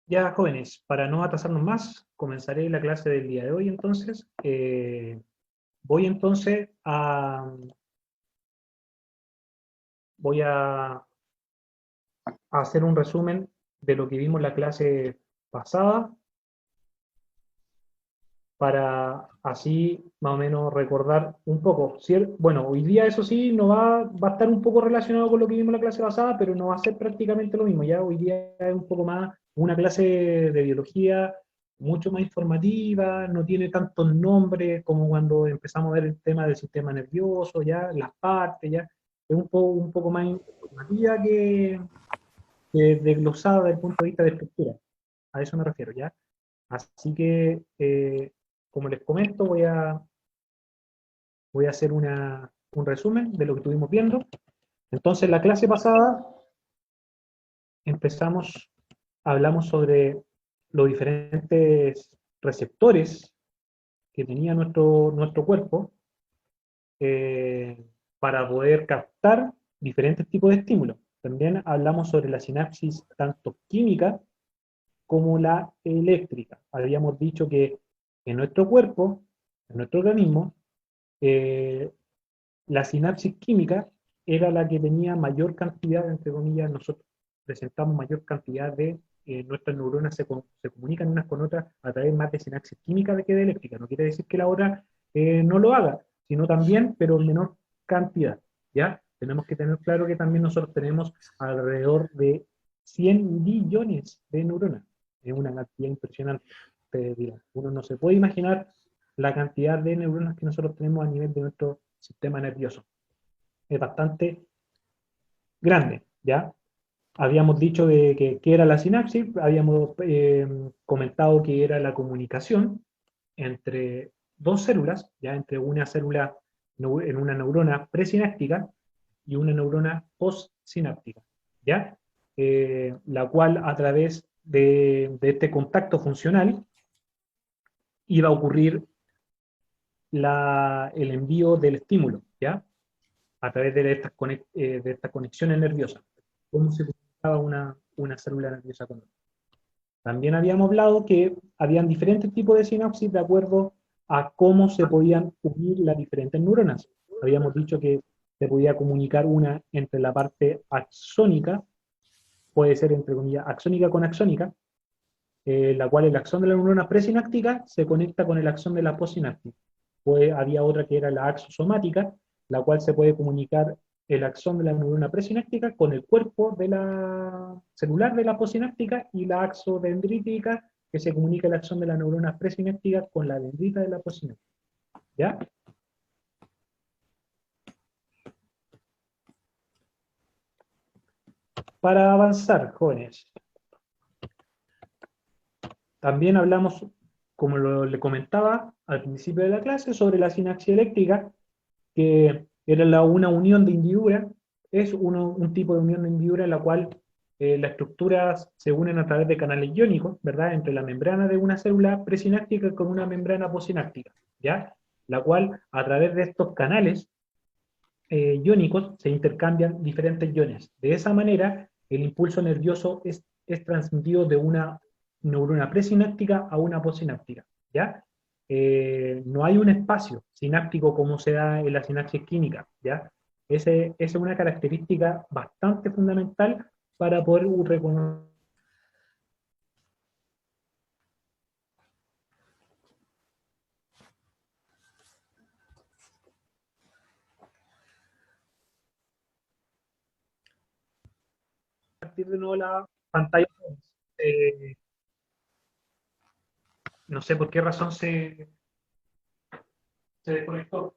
Ya, jóvenes, para no atrasarnos más, comenzaré la clase del día de hoy entonces. Voy entonces voy a hacer un resumen de lo que vimos la clase pasada para así más o menos recordar un poco. Bueno, hoy día eso sí no va a estar un poco relacionado con lo que vimos la clase pasada, pero no va a ser prácticamente lo mismo. Ya hoy día es un poco más una clase de biología mucho más informativa, no tiene tantos nombres como cuando empezamos a ver el tema del sistema nervioso, ya las partes, ya es un poco más informativa que desglosada desde el punto de vista de estructura. A eso me refiero, ¿ya? Así que, como les comento, voy a hacer un resumen de lo que estuvimos viendo. Entonces, la clase pasada hablamos sobre los diferentes receptores que tenía nuestro cuerpo eh, para poder captar diferentes tipos de estímulos. También hablamos sobre la sinapsis tanto química como la eléctrica. Habíamos dicho que en nuestro cuerpo, en nuestro organismo, eh, la sinapsis química era la que tenía mayor cantidad, entre comillas, nosotros presentamos mayor cantidad de nuestras neuronas se comunican unas con otras a través más de sinapsis química que de eléctrica. No quiere decir que la otra no lo haga, sino también, pero en menor cantidad. ¿Ya? Tenemos que tener claro que también nosotros tenemos alrededor de 100 billones de neuronas. Es una cantidad impresionante. Ustedes dirán, uno no se puede imaginar la cantidad de neuronas que nosotros tenemos a nivel de nuestro sistema nervioso. Es bastante grande, ¿ya? Habíamos dicho que era la sinapsis, habíamos comentado que era la comunicación entre dos células, ya entre una célula en una neurona presináptica y una neurona postsináptica, ¿ya? La cual a través de este contacto funcional iba a ocurrir el envío del estímulo, ¿ya? A través de estas conexiones nerviosas. Cómo se comunicaba una célula nerviosa con otra. También habíamos hablado que habían diferentes tipos de sinapsis de acuerdo a cómo se podían unir las diferentes neuronas. Habíamos dicho que se podía comunicar una entre la parte axónica, puede ser entre comillas axónica con axónica, la cual el axón de la neurona presináptica se conecta con el axón de la postsináptica. Pues había otra que era la axosomática, la cual se puede comunicar el axón de la neurona presináptica con el cuerpo de la celular de la postsináptica y la axodendrítica, que se comunica el axón de la neurona presináptica con la dendrita de la postsináptica. ¿Ya? Para avanzar, jóvenes, también hablamos, como le comentaba al principio de la clase, sobre la sinapsis eléctrica, que era una unión de hendidura, es un tipo de unión de hendidura en la cual las estructuras se unen a través de canales iónicos, ¿verdad? Entre la membrana de una célula presináptica con una membrana postsináptica, ¿ya? La cual, a través de estos canales iónicos, se intercambian diferentes iones. De esa manera, el impulso nervioso es transmitido de una neurona presináptica a una postsináptica, ¿ya? No hay un espacio sináptico como se da en la sinapsis química, ¿ya? Esa es una característica bastante fundamental para poder reconocer de nuevo la pantalla. Eh, no sé por qué razón se desconectó,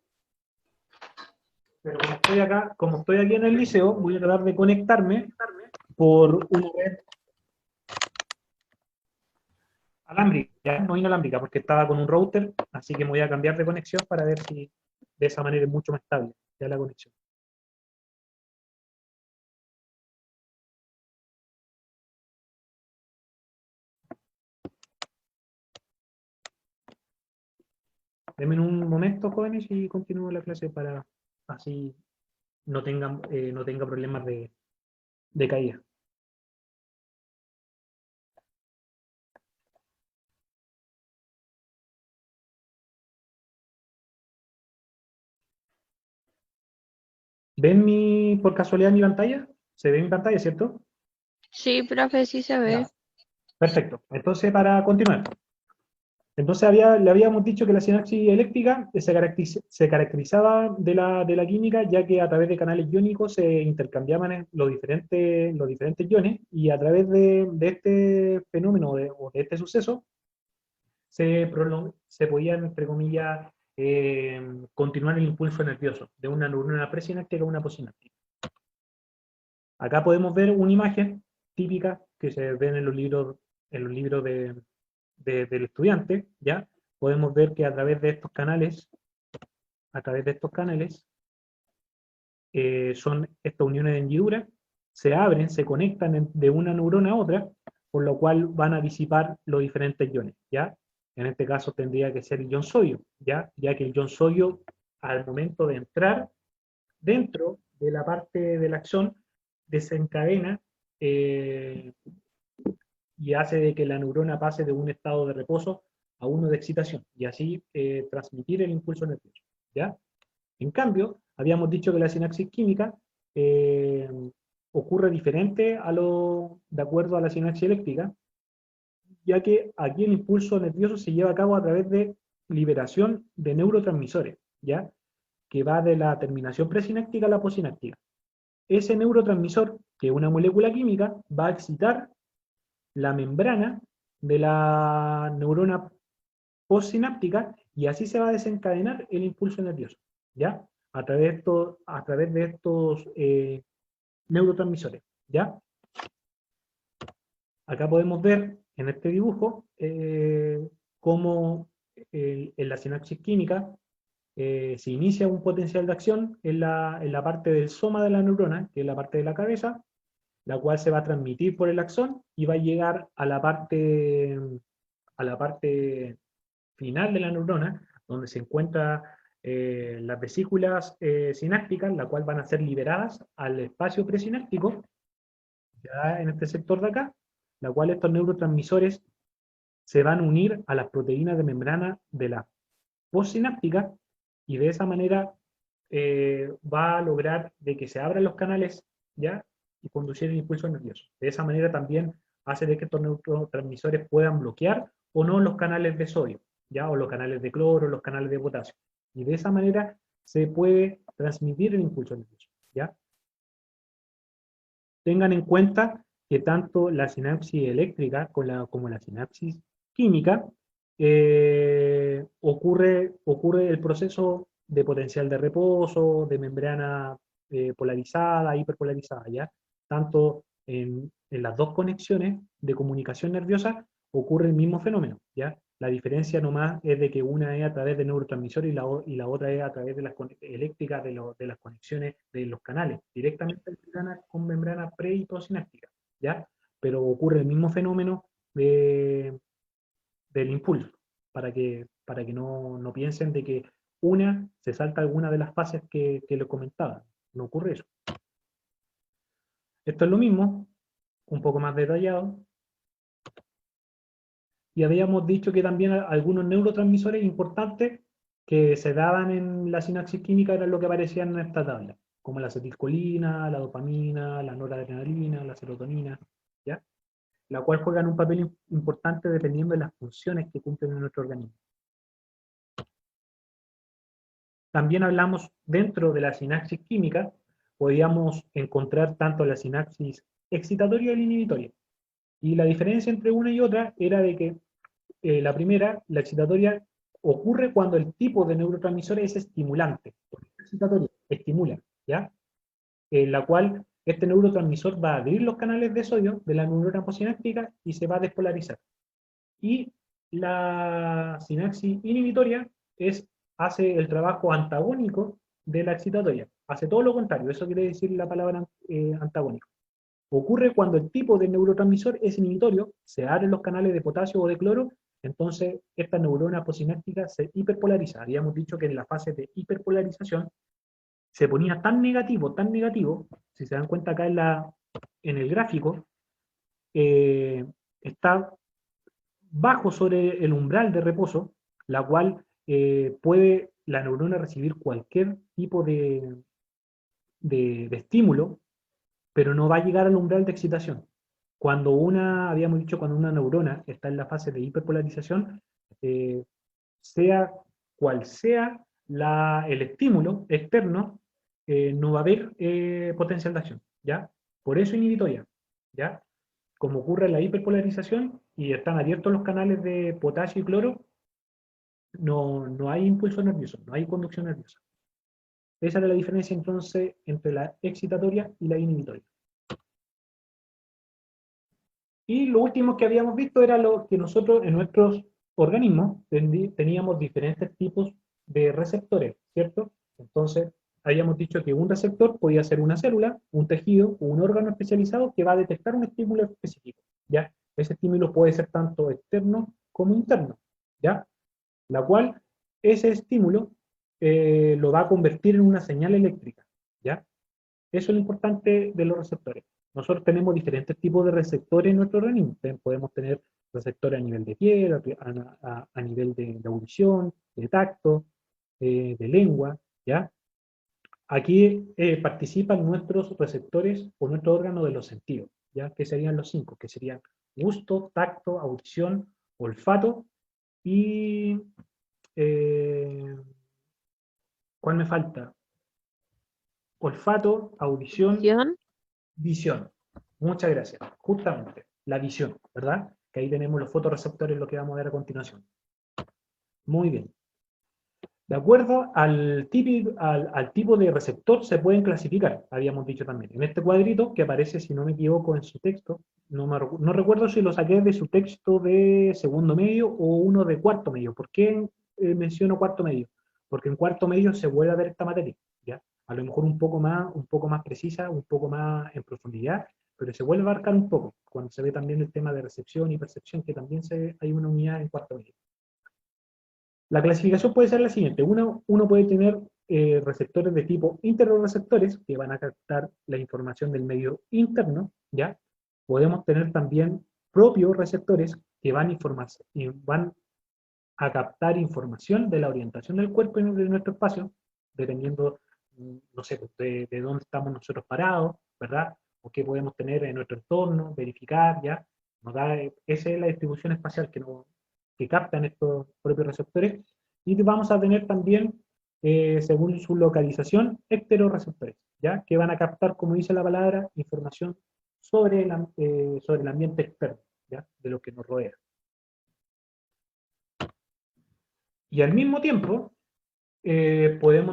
pero como estoy aquí en el liceo, voy a tratar de conectarme por una red alámbrica, no inalámbrica, porque estaba con un router, así que me voy a cambiar de conexión para ver si de esa manera es mucho más estable ya la conexión. Denme un momento, jóvenes, y continúo la clase para así no tenga problemas de caída. ¿Ven por casualidad mi pantalla? ¿Se ve mi pantalla, cierto? Sí, profe, sí se ve. Ya, perfecto. Entonces, para continuar. Entonces le habíamos dicho que la sinapsis eléctrica se caracterizaba de la química, ya que a través de canales iónicos se intercambiaban los diferentes iones, y a través de este fenómeno o de este suceso se podía, entre comillas, continuar el impulso nervioso de una neurona presináptica a una posináptica. Acá podemos ver una imagen típica que se ven en los libros del estudiante, ¿ya? Podemos ver que a través de estos canales, son estas uniones de hendidura, se abren, se conectan de una neurona a otra, por lo cual van a disipar los diferentes iones, ¿ya? En este caso tendría que ser el ion sodio, ya que el ion sodio, al momento de entrar dentro de la parte del axón, desencadena, eh, y hace de que la neurona pase de un estado de reposo a uno de excitación, y así transmitir el impulso nervioso, ¿ya? En cambio, habíamos dicho que la sinapsis química eh, ocurre diferente de acuerdo a la sinapsis eléctrica, ya que aquí el impulso nervioso se lleva a cabo a través de liberación de neurotransmisores, ¿ya? Que va de la terminación presináptica a la posináptica. Ese neurotransmisor, que es una molécula química, va a excitar la membrana de la neurona postsináptica, y así se va a desencadenar el impulso nervioso, ¿ya? A través de estos neurotransmisores, ¿ya? Acá podemos ver en este dibujo cómo en la sinapsis química se inicia un potencial de acción en la parte del soma de la neurona, que es la parte de la cabeza, la cual se va a transmitir por el axón y va a llegar a la parte final de la neurona, donde se encuentran las vesículas sinápticas, las cuales van a ser liberadas al espacio presináptico, ya en este sector de acá, la cual estos neurotransmisores se van a unir a las proteínas de membrana de la postsináptica, y de esa manera va a lograr de que se abran los canales, ¿ya? Y conducir el impulso nervioso. De esa manera también hace de que estos neurotransmisores puedan bloquear o no los canales de sodio, ¿ya? O los canales de cloro, los canales de potasio. Y de esa manera se puede transmitir el impulso nervioso, ¿ya? Tengan en cuenta que tanto la sinapsis eléctrica como la sinapsis química ocurre el proceso de potencial de reposo, de membrana polarizada, hiperpolarizada, ¿ya? Tanto en las dos conexiones de comunicación nerviosa ocurre el mismo fenómeno, ¿ya? La diferencia nomás es de que una es a través de neurotransmisores y la otra es a través de las eléctricas de las conexiones de los canales, directamente con membrana pre y postsináptica, ¿ya? Pero ocurre el mismo fenómeno del impulso, para que no piensen de que una se salta alguna de las fases que les comentaba. No ocurre eso. Esto es lo mismo, un poco más detallado, y habíamos dicho que también algunos neurotransmisores importantes que se daban en la sinapsis química eran lo que aparecían en esta tabla, como la acetilcolina, la dopamina, la noradrenalina, la serotonina, ¿ya? La cual juegan un papel importante dependiendo de las funciones que cumplen en nuestro organismo. También hablamos dentro de la sinapsis química, podíamos encontrar tanto la sinapsis excitatoria y la inhibitoria. Y la diferencia entre una y otra era de que la primera, la excitatoria, ocurre cuando el tipo de neurotransmisor es estimulante. Excitatoria, estimula, ¿ya? En la cual este neurotransmisor va a abrir los canales de sodio de la neurona posináptica y se va a despolarizar. Y la sinapsis inhibitoria hace el trabajo antagónico de la excitatoria. Hace todo lo contrario, eso quiere decir la palabra antagónico. Ocurre cuando el tipo de neurotransmisor es inhibitorio, se abren los canales de potasio o de cloro, entonces esta neurona posináptica se hiperpolariza. Habíamos dicho que en la fase de hiperpolarización se ponía tan negativo, si se dan cuenta acá en el gráfico, está bajo sobre el umbral de reposo, la cual puede la neurona recibir cualquier tipo de estímulo, pero no va a llegar al umbral de excitación. Habíamos dicho, cuando una neurona está en la fase de hiperpolarización, sea cual sea el estímulo externo, no va a haber potencial de acción, ¿ya? Por eso inhibitoria, ¿ya? Como ocurre en la hiperpolarización y están abiertos los canales de potasio y cloro, no hay impulso nervioso, no hay conducción nerviosa. Esa es la diferencia entonces entre la excitatoria y la inhibitoria. Y lo último que habíamos visto era lo que nosotros en nuestros organismos teníamos diferentes tipos de receptores, ¿cierto? Entonces, habíamos dicho que un receptor podía ser una célula, un tejido o un órgano especializado que va a detectar un estímulo específico, ¿ya? Ese estímulo puede ser tanto externo como interno, ¿ya? La cual, ese estímulo lo va a convertir en una señal eléctrica, ¿ya? Eso es lo importante de los receptores. Nosotros tenemos diferentes tipos de receptores en nuestro organismo. Podemos tener receptores a nivel de piel, a nivel de audición, de tacto, de lengua, ¿ya? Aquí participan nuestros receptores o nuestro órgano de los sentidos, ¿ya? Que serían los 5, que serían gusto, tacto, audición, olfato y... eh, ¿cuál me falta? Olfato, audición, Visión. visión. Muchas gracias. Justamente, la visión, ¿verdad? Que ahí tenemos los fotorreceptores, lo que vamos a ver a continuación. Muy bien. De acuerdo al tipo de receptor se pueden clasificar, habíamos dicho también. En este cuadrito, que aparece, si no me equivoco, en su texto, no recuerdo si lo saqué de su texto de segundo medio o uno de cuarto medio. ¿Por qué menciono cuarto medio? Porque en cuarto medio se vuelve a ver esta materia, ¿ya? A lo mejor un poco más precisa, un poco más en profundidad, pero se vuelve a abarcar un poco, cuando se ve también el tema de recepción y percepción, que también hay una unidad en cuarto medio. La clasificación puede ser la siguiente. Uno puede tener receptores de tipo interorreceptores, que van a captar la información del medio interno, ¿ya? Podemos tener también propios receptores que van a captar información de la orientación del cuerpo y de nuestro espacio, dependiendo, no sé, de dónde estamos nosotros parados, ¿verdad? O qué podemos tener en nuestro entorno, verificar, ¿ya? Esa es la distribución espacial que captan estos propios receptores. Y vamos a tener también, según su localización, heteroreceptores, ¿ya? Que van a captar, como dice la palabra, información sobre el ambiente externo, ¿ya? De lo que nos rodea. Y al mismo tiempo, se pueden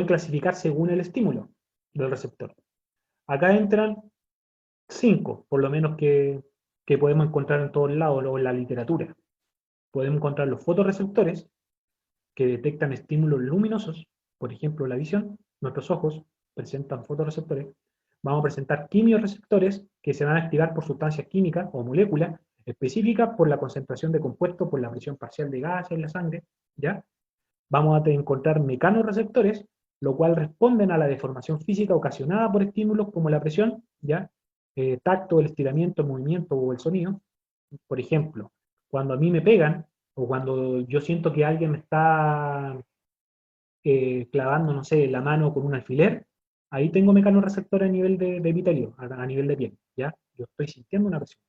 clasificar según el estímulo del receptor. Acá entran 5, por lo menos que podemos encontrar en todos lados o en la literatura. Podemos encontrar los fotorreceptores, que detectan estímulos luminosos, por ejemplo la visión. Nuestros ojos presentan fotorreceptores. Vamos a presentar quimiorreceptores, que se van a activar por sustancias químicas o moléculas específicas por la concentración de compuestos, por la presión parcial de gases en la sangre, ¿ya? Vamos a encontrar mecanorreceptores, lo cual responden a la deformación física ocasionada por estímulos como la presión, ¿ya? Tacto, el estiramiento, el movimiento o el sonido. Por ejemplo, cuando a mí me pegan, o cuando yo siento que alguien me está clavando, no sé, la mano con un alfiler, ahí tengo mecanorreceptores a nivel de epitelio, a nivel de piel, ¿ya? Yo estoy sintiendo una presión.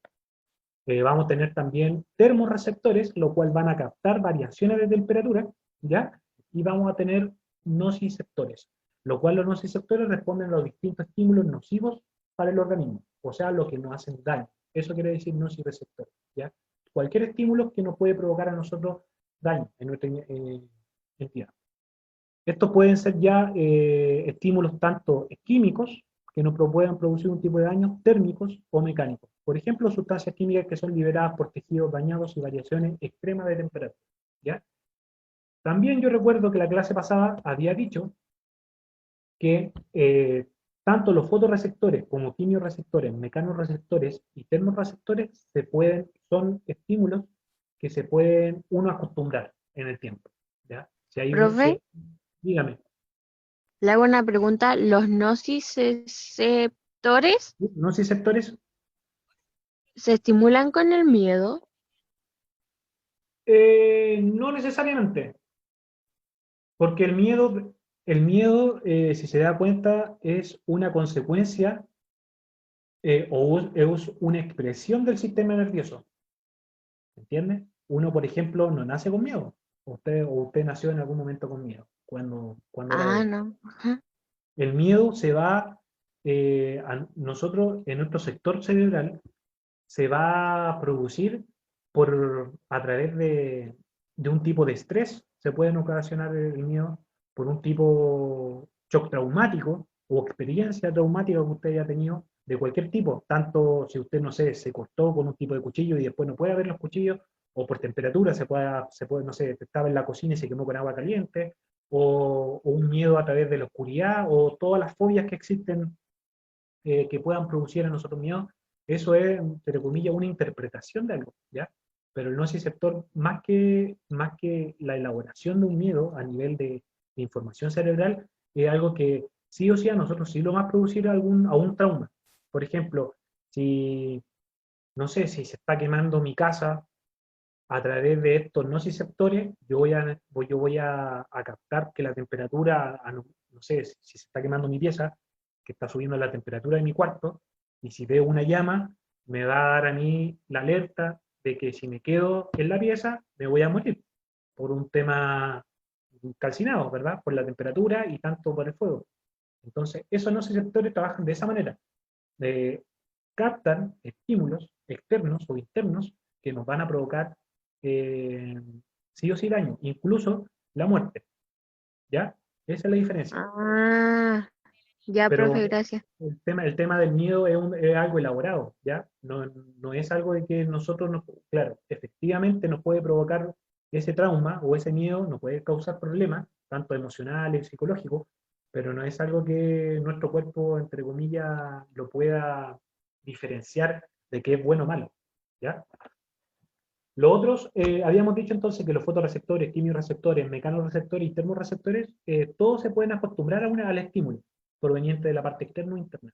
Vamos a tener también termorreceptores, lo cual van a captar variaciones de temperatura, ¿ya? Y vamos a tener nociceptores, lo cual los nociceptores responden a los distintos estímulos nocivos para el organismo, o sea, lo que nos hacen daño. Eso quiere decir nociceptor, ¿ya? Cualquier estímulo que nos puede provocar a nosotros daño en nuestra entidad. Estos pueden ser ya estímulos tanto químicos, que nos puedan producir un tipo de daño, térmicos o mecánicos. Por ejemplo, sustancias químicas que son liberadas por tejidos dañados y variaciones extremas de temperatura, ¿ya? También yo recuerdo que la clase pasada había dicho que tanto los fotorreceptores como quimioreceptores, mecanorreceptores y termorreceptores son estímulos que se pueden uno acostumbrar en el tiempo, ¿ya? Profe, Dígame. le hago una pregunta. ¿Los nociceptores Nociceptores, se estimulan con el miedo? no necesariamente, porque el miedo El miedo, si se da cuenta, es una consecuencia es una expresión del sistema nervioso. ¿Entiende? Uno, por ejemplo, no nace con miedo. Usted nació en algún momento con miedo, cuando era Ah, bebé. no. Ajá. El miedo se va, a nosotros, en nuestro sector cerebral, se va a producir a través de un tipo de estrés. Se pueden ocasionar el miedo por un tipo shock traumático o experiencia traumática que usted haya tenido de cualquier tipo, tanto si usted, no sé, se cortó con un tipo de cuchillo y después no puede ver los cuchillos, o por temperatura no sé, estaba en la cocina y se quemó con agua caliente, o un miedo a través de la oscuridad, o todas las fobias que existen que puedan producir en nosotros miedo, eso es, entre comillas, una interpretación de algo, ¿ya? Pero el nociceptor, más que la elaboración de un miedo a nivel de información cerebral, es algo que sí o sí a nosotros sí lo va a producir a un trauma. Por ejemplo, si, no sé, si se está quemando mi casa a través de estos nociceptores, yo voy a captar que la temperatura, no, no sé, si se está quemando mi pieza, que está subiendo la temperatura de mi cuarto, y si veo una llama, me va a dar a mí la alerta de que si me quedo en la pieza, me voy a morir por un tema calcinado, ¿verdad? Por la temperatura y tanto por el fuego. Entonces, esos nociceptores trabajan de esa manera. eh, Captan estímulos externos o internos que nos van a provocar eh, sí o sí daño, incluso la muerte, ¿ya? Esa es la diferencia. Ah, ya, profe, Pero gracias. el tema del miedo es algo elaborado, ¿ya? No, no es algo de que nosotros, claro, efectivamente nos puede provocar ese trauma o ese miedo, nos puede causar problemas, tanto emocionales, psicológicos, pero no es algo que nuestro cuerpo, entre comillas, lo pueda diferenciar de que es bueno o malo, ¿ya? Los otros, habíamos dicho entonces que los fotorreceptores, quimiorreceptores, mecanoreceptores y termorreceptores, todos se pueden acostumbrar al estímulo proveniente de la parte externa o interna,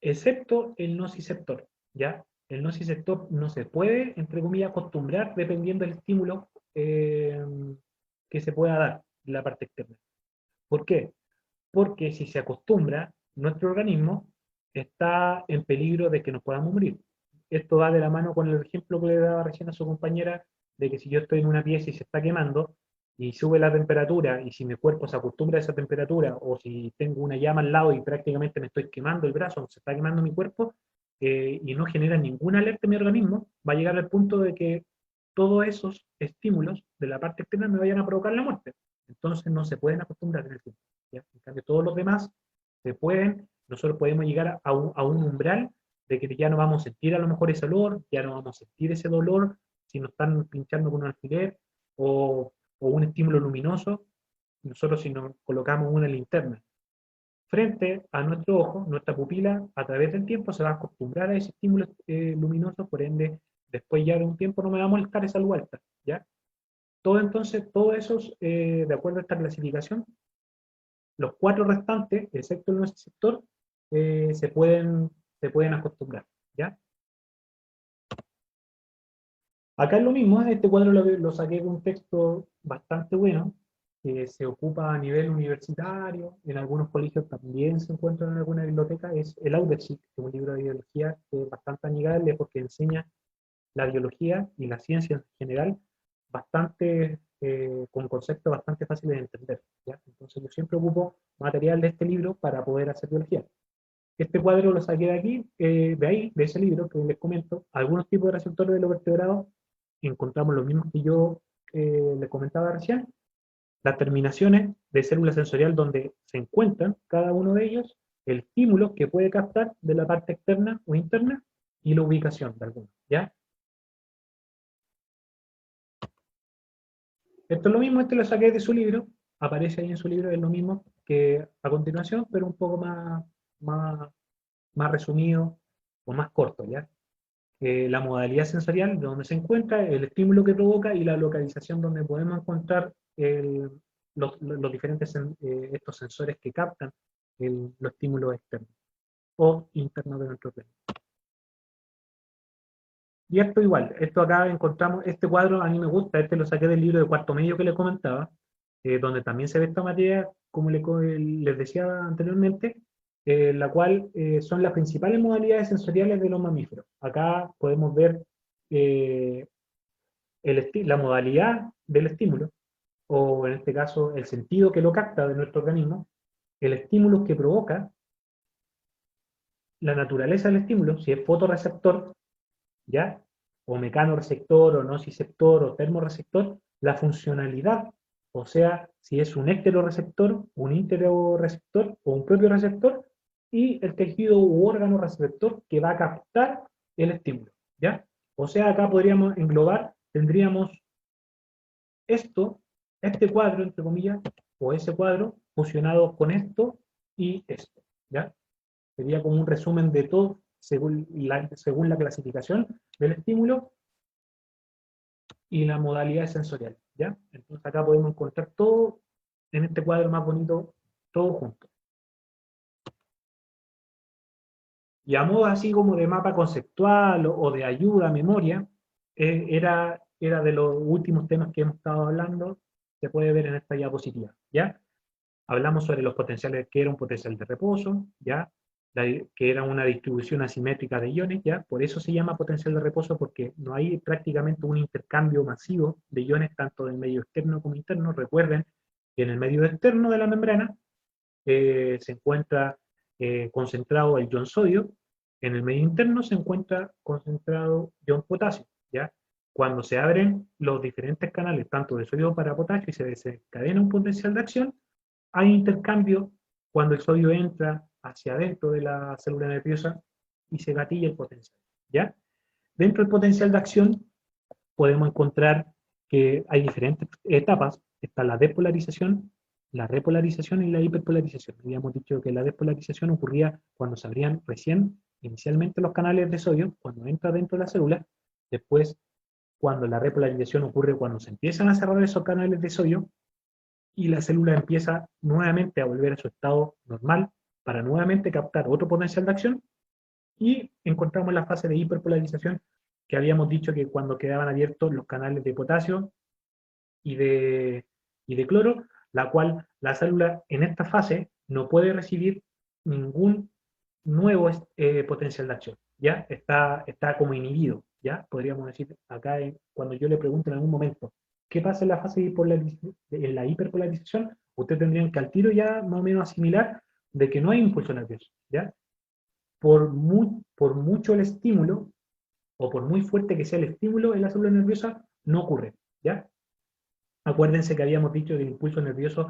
excepto el nociceptor, ¿ya? El nociceptor no se puede, entre comillas, acostumbrar dependiendo del estímulo eh, que se pueda dar en la parte externa. ¿Por qué? Porque si se acostumbra, nuestro organismo está en peligro de que nos podamos morir. Esto va de la mano con el ejemplo que le daba recién a su compañera, de que si yo estoy en una pieza y se está quemando, y sube la temperatura, y si mi cuerpo se acostumbra a esa temperatura, o si tengo una llama al lado y prácticamente me estoy quemando el brazo, o se está quemando mi cuerpo, y no genera ninguna alerta en mi organismo, va a llegar al punto de que todos esos estímulos de la parte externa me vayan a provocar la muerte. Entonces no se pueden acostumbrar en el tiempo. ¿Ya? En cambio, todos los demás se pueden, nosotros podemos llegar a un umbral de que ya no vamos a sentir a lo mejor ese olor, ya no vamos a sentir ese dolor si nos están pinchando con un alfiler o un estímulo luminoso, nosotros si nos colocamos una linterna frente a nuestro ojo, nuestra pupila a través del tiempo se va a acostumbrar a ese estímulo luminoso, por ende, después ya de un tiempo no me va a molestar esa luz alta, ¿ya? Todo entonces, todos esos, de acuerdo a esta clasificación, los cuatro restantes, excepto el nuestro sector, eh, se pueden, se pueden acostumbrar, ¿ya? Acá es lo mismo, este cuadro lo saqué de un texto bastante bueno, que se ocupa a nivel universitario, en algunos colegios también se encuentra en alguna biblioteca, es el Audersich, que es un libro de biología que es bastante amigable porque enseña la biología y la ciencia en general bastante, con conceptos bastante fáciles de entender, ¿ya? Entonces yo siempre ocupo material de este libro para poder hacer biología. Este cuadro lo saqué de aquí, de ahí, de ese libro que les comento. Algunos tipos de receptores de los vertebrados encontramos los mismos que yo les comentaba recién. Las terminaciones de célula sensorial donde se encuentran cada uno de ellos, el estímulo que puede captar de la parte externa o interna y la ubicación de algunos, ¿ya? Esto es lo mismo, este lo saqué de su libro, aparece ahí en su libro, es lo mismo que a continuación, pero un poco más, más resumido o más corto, ¿ya? La modalidad sensorial, de donde se encuentra, el estímulo que provoca y la localización donde podemos encontrar los diferentes estos sensores que captan los estímulos externos o internos de nuestro cuerpo. Y esto igual, esto acá encontramos, este cuadro a mí me gusta, este lo saqué del libro de cuarto medio que les comentaba, donde también se ve esta materia, como les decía anteriormente, la cual son las principales modalidades sensoriales de los mamíferos. Acá podemos ver eh, la modalidad del estímulo, o en este caso el sentido que lo capta de nuestro organismo, el estímulo que provoca, la naturaleza del estímulo, si es fotorreceptor, ¿ya? O mecanoreceptor, o nociceptor, o termorreceptor, la funcionalidad, o sea, si es un ecteroreceptor, un interoreceptor o un propio receptor, y el tejido u órgano receptor que va a captar el estímulo, ¿ya? O sea, acá podríamos englobar, tendríamos esto, este cuadro, entre comillas, o ese cuadro, fusionado con esto y esto, ¿ya? Sería como un resumen de todo según la clasificación del estímulo y la modalidad sensorial, ¿ya? Entonces acá podemos encontrar todo en este cuadro más bonito, todo junto. Y a modo así como de mapa conceptual o de ayuda a memoria, era de los últimos temas que hemos estado hablando, se puede ver en esta diapositiva, ¿ya? Hablamos sobre los potenciales, que era un potencial de reposo, ¿ya? Que era una distribución asimétrica de iones, ¿ya? Por eso se llama potencial de reposo, porque no hay prácticamente un intercambio masivo de iones, tanto del medio externo como interno. Recuerden que en el medio externo de la membrana se encuentra concentrado el ion sodio, en el medio interno se encuentra concentrado ion potasio, ¿ya? Cuando se abren los diferentes canales, tanto de sodio para potasio, y se desencadena un potencial de acción, hay intercambio cuando el sodio entra hacia adentro de la célula nerviosa y se gatilla el potencial, ¿ya? Dentro del potencial de acción podemos encontrar que hay diferentes etapas. Está la despolarización, la repolarización y la hiperpolarización. Habíamos dicho que la despolarización ocurría cuando se abrían recién, inicialmente, los canales de sodio, cuando entra dentro de la célula. Después, cuando la repolarización ocurre cuando se empiezan a cerrar esos canales de sodio, y la célula empieza nuevamente a volver a su estado normal para nuevamente captar otro potencial de acción, y encontramos la fase de hiperpolarización, que habíamos dicho que cuando quedaban abiertos los canales de potasio y de cloro, la cual la célula en esta fase no puede recibir ningún nuevo potencial de acción, ¿ya? Está como inhibido, ¿ya? Podríamos decir acá, cuando yo le pregunto en algún momento, ¿qué pasa en la fase en la hiperpolarización? Ustedes tendrían que al tiro ya más o menos asimilar de que no hay impulso nervioso, ¿ya? Por mucho el estímulo, o por muy fuerte que sea el estímulo en la célula nerviosa, no ocurre, ¿ya? Acuérdense que habíamos dicho que el impulso nervioso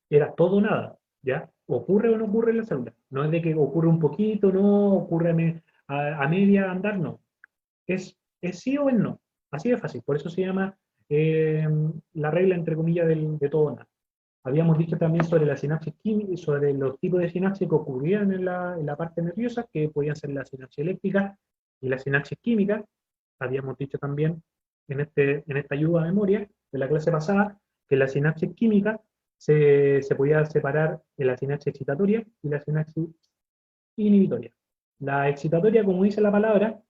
era todo o nada, ¿ya? Ocurre o no ocurre en la célula. No es de que ocurre un poquito, no, ocurre a media andar, no. Es sí o es no. Así de fácil. Por eso se llama la regla, entre comillas, de todo o nada. Habíamos dicho también sobre la sinapsis química, sobre los tipos de sinapsis que ocurrían en la parte nerviosa, que podían ser la sinapsis eléctrica y la sinapsis química. Habíamos dicho también en esta ayuda a memoria de la clase pasada que la sinapsis química se podía separar en la sinapsis excitatoria y la sinapsis inhibitoria. La excitatoria, como dice la palabra,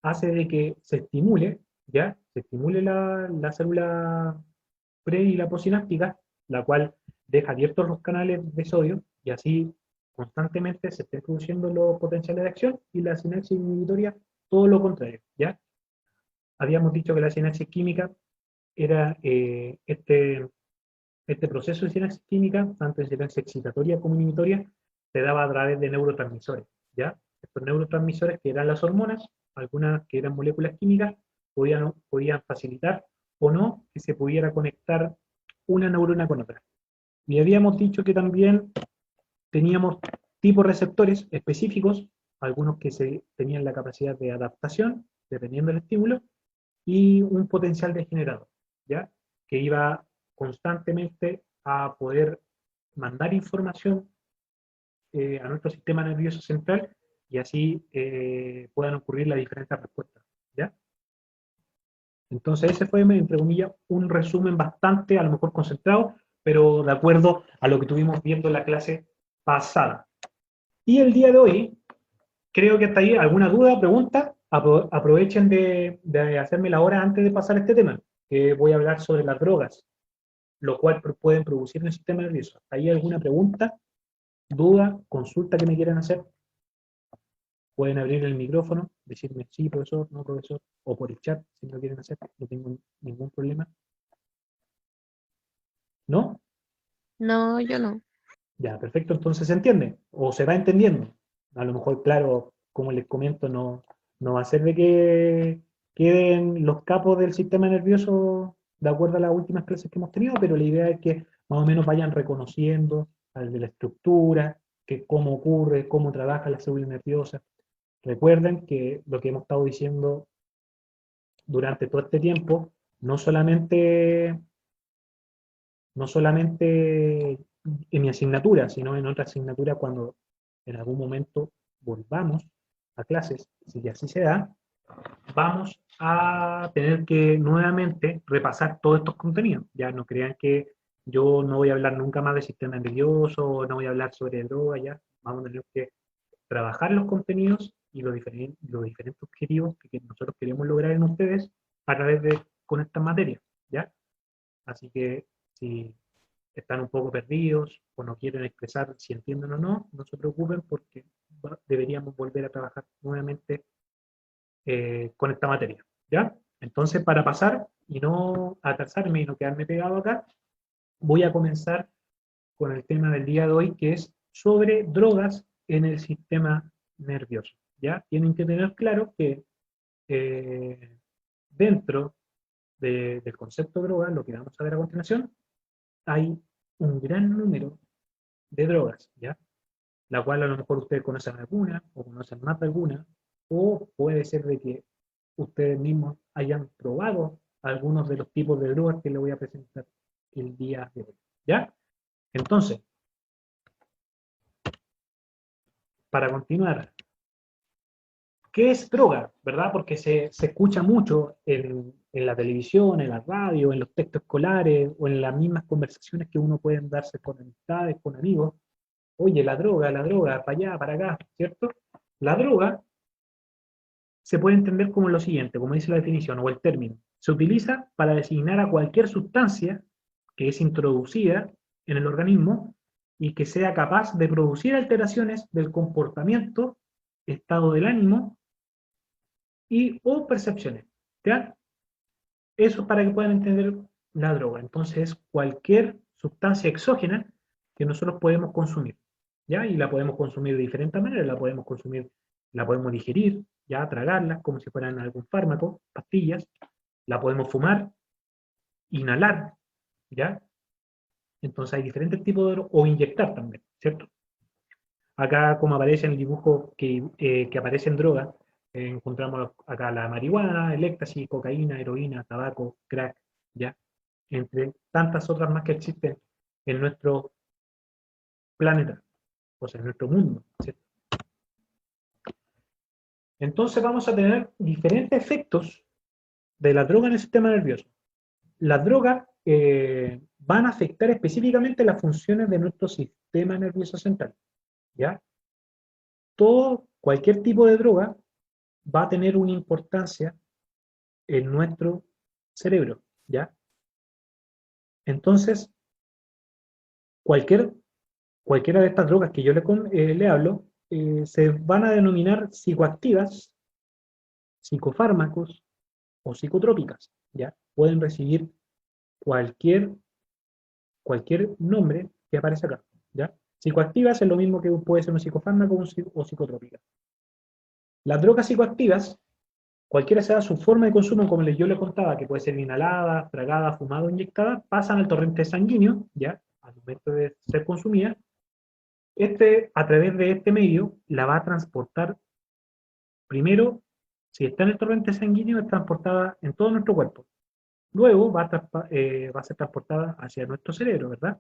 hace de que se estimule, ¿ya? Se estimule la célula pre y la posináptica, la cual deja abiertos los canales de sodio, y así constantemente se estén produciendo los potenciales de acción, y la sinapsis inhibitoria todo lo contrario, ¿ya? Habíamos dicho que la sinapsis química era este proceso de sinapsis química, tanto en sinapsis excitatoria como inhibitoria, se daba a través de neurotransmisores, ¿ya? Estos neurotransmisores, que eran las hormonas, algunas que eran moléculas químicas, podían facilitar o no que se pudiera conectar una neurona con otra. Y habíamos dicho que también teníamos tipos receptores específicos, algunos que tenían la capacidad de adaptación, dependiendo del estímulo, y un potencial degenerador, ¿ya? Que iba constantemente a poder mandar información a nuestro sistema nervioso central, y así puedan ocurrir las diferentes respuestas, ¿ya? Entonces ese fue, entre comillas, un resumen bastante, a lo mejor concentrado, pero de acuerdo a lo que tuvimos viendo en la clase pasada. Y el día de hoy, creo que hasta ahí, ¿alguna duda, pregunta? Aprovechen de hacerme la hora antes de pasar este tema, que voy a hablar sobre las drogas. lo cual pueden producir en el sistema nervioso. ¿Hay alguna pregunta, duda, consulta que me quieran hacer? Pueden abrir el micrófono, decirme sí, profesor, no, profesor, o por el chat, si no lo quieren hacer, no tengo ningún problema. ¿No? No, yo no. Ya, perfecto, entonces se entiende, o se va entendiendo. A lo mejor, claro, como les comento, no va a ser de que queden los capos del sistema nervioso de acuerdo a las últimas clases que hemos tenido, pero la idea es que más o menos vayan reconociendo al de la estructura, que cómo ocurre, cómo trabaja la célula nerviosa. Recuerden que lo que hemos estado diciendo durante todo este tiempo, no solamente en mi asignatura, sino en otra asignatura cuando en algún momento volvamos a clases, si así se da, vamos a tener que nuevamente repasar todos estos contenidos. Ya no crean que yo no voy a hablar nunca más de sistema nervioso, no voy a hablar sobre droga, ya vamos a tener que trabajar los contenidos y los diferentes objetivos que nosotros queremos lograr en ustedes a través de con estas materias, ¿ya? Así que si están un poco perdidos o no quieren expresar si entienden o no, no se preocupen porque deberíamos volver a trabajar nuevamente con esta materia, ¿ya? Entonces, para pasar y no atrasarme y no quedarme pegado acá, voy a comenzar con el tema del día de hoy, que es sobre drogas en el sistema nervioso, ¿ya? Tienen que tener claro que eh, dentro del concepto de droga, lo que vamos a ver a continuación, hay un gran número de drogas, ¿ya? La cual a lo mejor ustedes conocen alguna, o conocen más de alguna, o puede ser de que ustedes mismos hayan probado algunos de los tipos de drogas que les voy a presentar el día de hoy, ¿ya? Entonces, para continuar, ¿qué es droga? ¿Verdad? Porque se escucha mucho en la televisión, en la radio, en los textos escolares, o en las mismas conversaciones que uno puede darse con amistades, con amigos. Oye, la droga, para allá, para acá, ¿cierto? La droga se puede entender como lo siguiente, como dice la definición o el término. Se utiliza para designar a cualquier sustancia que es introducida en el organismo y que sea capaz de producir alteraciones del comportamiento, estado del ánimo y o percepciones. ¿Ya? Eso es para que puedan entender la droga. Entonces, cualquier sustancia exógena que nosotros podemos consumir. ¿Ya? Y la podemos consumir de diferentes maneras. La podemos consumir, la podemos digerir, ya tragarla como si fueran algún fármaco, pastillas. La podemos fumar, inhalar, ¿ya? Entonces hay diferentes tipos de droga, o inyectar también, ¿cierto? Acá, como aparece en el dibujo que aparece en droga, encontramos acá la marihuana, el éxtasis, cocaína, heroína, tabaco, crack, ¿ya? Entre tantas otras más que existen en nuestro planeta, o sea, en nuestro mundo, ¿cierto? Entonces vamos a tener diferentes efectos de la droga en el sistema nervioso. Las drogas van a afectar específicamente las funciones de nuestro sistema nervioso central, ¿ya? Cualquier tipo de droga va a tener una importancia en nuestro cerebro, ¿ya? Entonces, cualquier, cualquiera de estas drogas que yo le hablo, se van a denominar psicoactivas, psicofármacos o psicotrópicas, ¿ya? Pueden recibir cualquier, cualquier nombre que aparece acá, ¿ya? Psicoactivas es lo mismo que puede ser un psicofármaco o psicotrópica. Las drogas psicoactivas, cualquiera sea su forma de consumo, como yo le contaba, que puede ser inhalada, tragada, fumada o inyectada, pasan al torrente sanguíneo, ya, al momento de ser consumida. A través de este medio, la va a transportar, primero, si está en el torrente sanguíneo, es transportada en todo nuestro cuerpo. Luego va a ser transportada hacia nuestro cerebro, ¿verdad?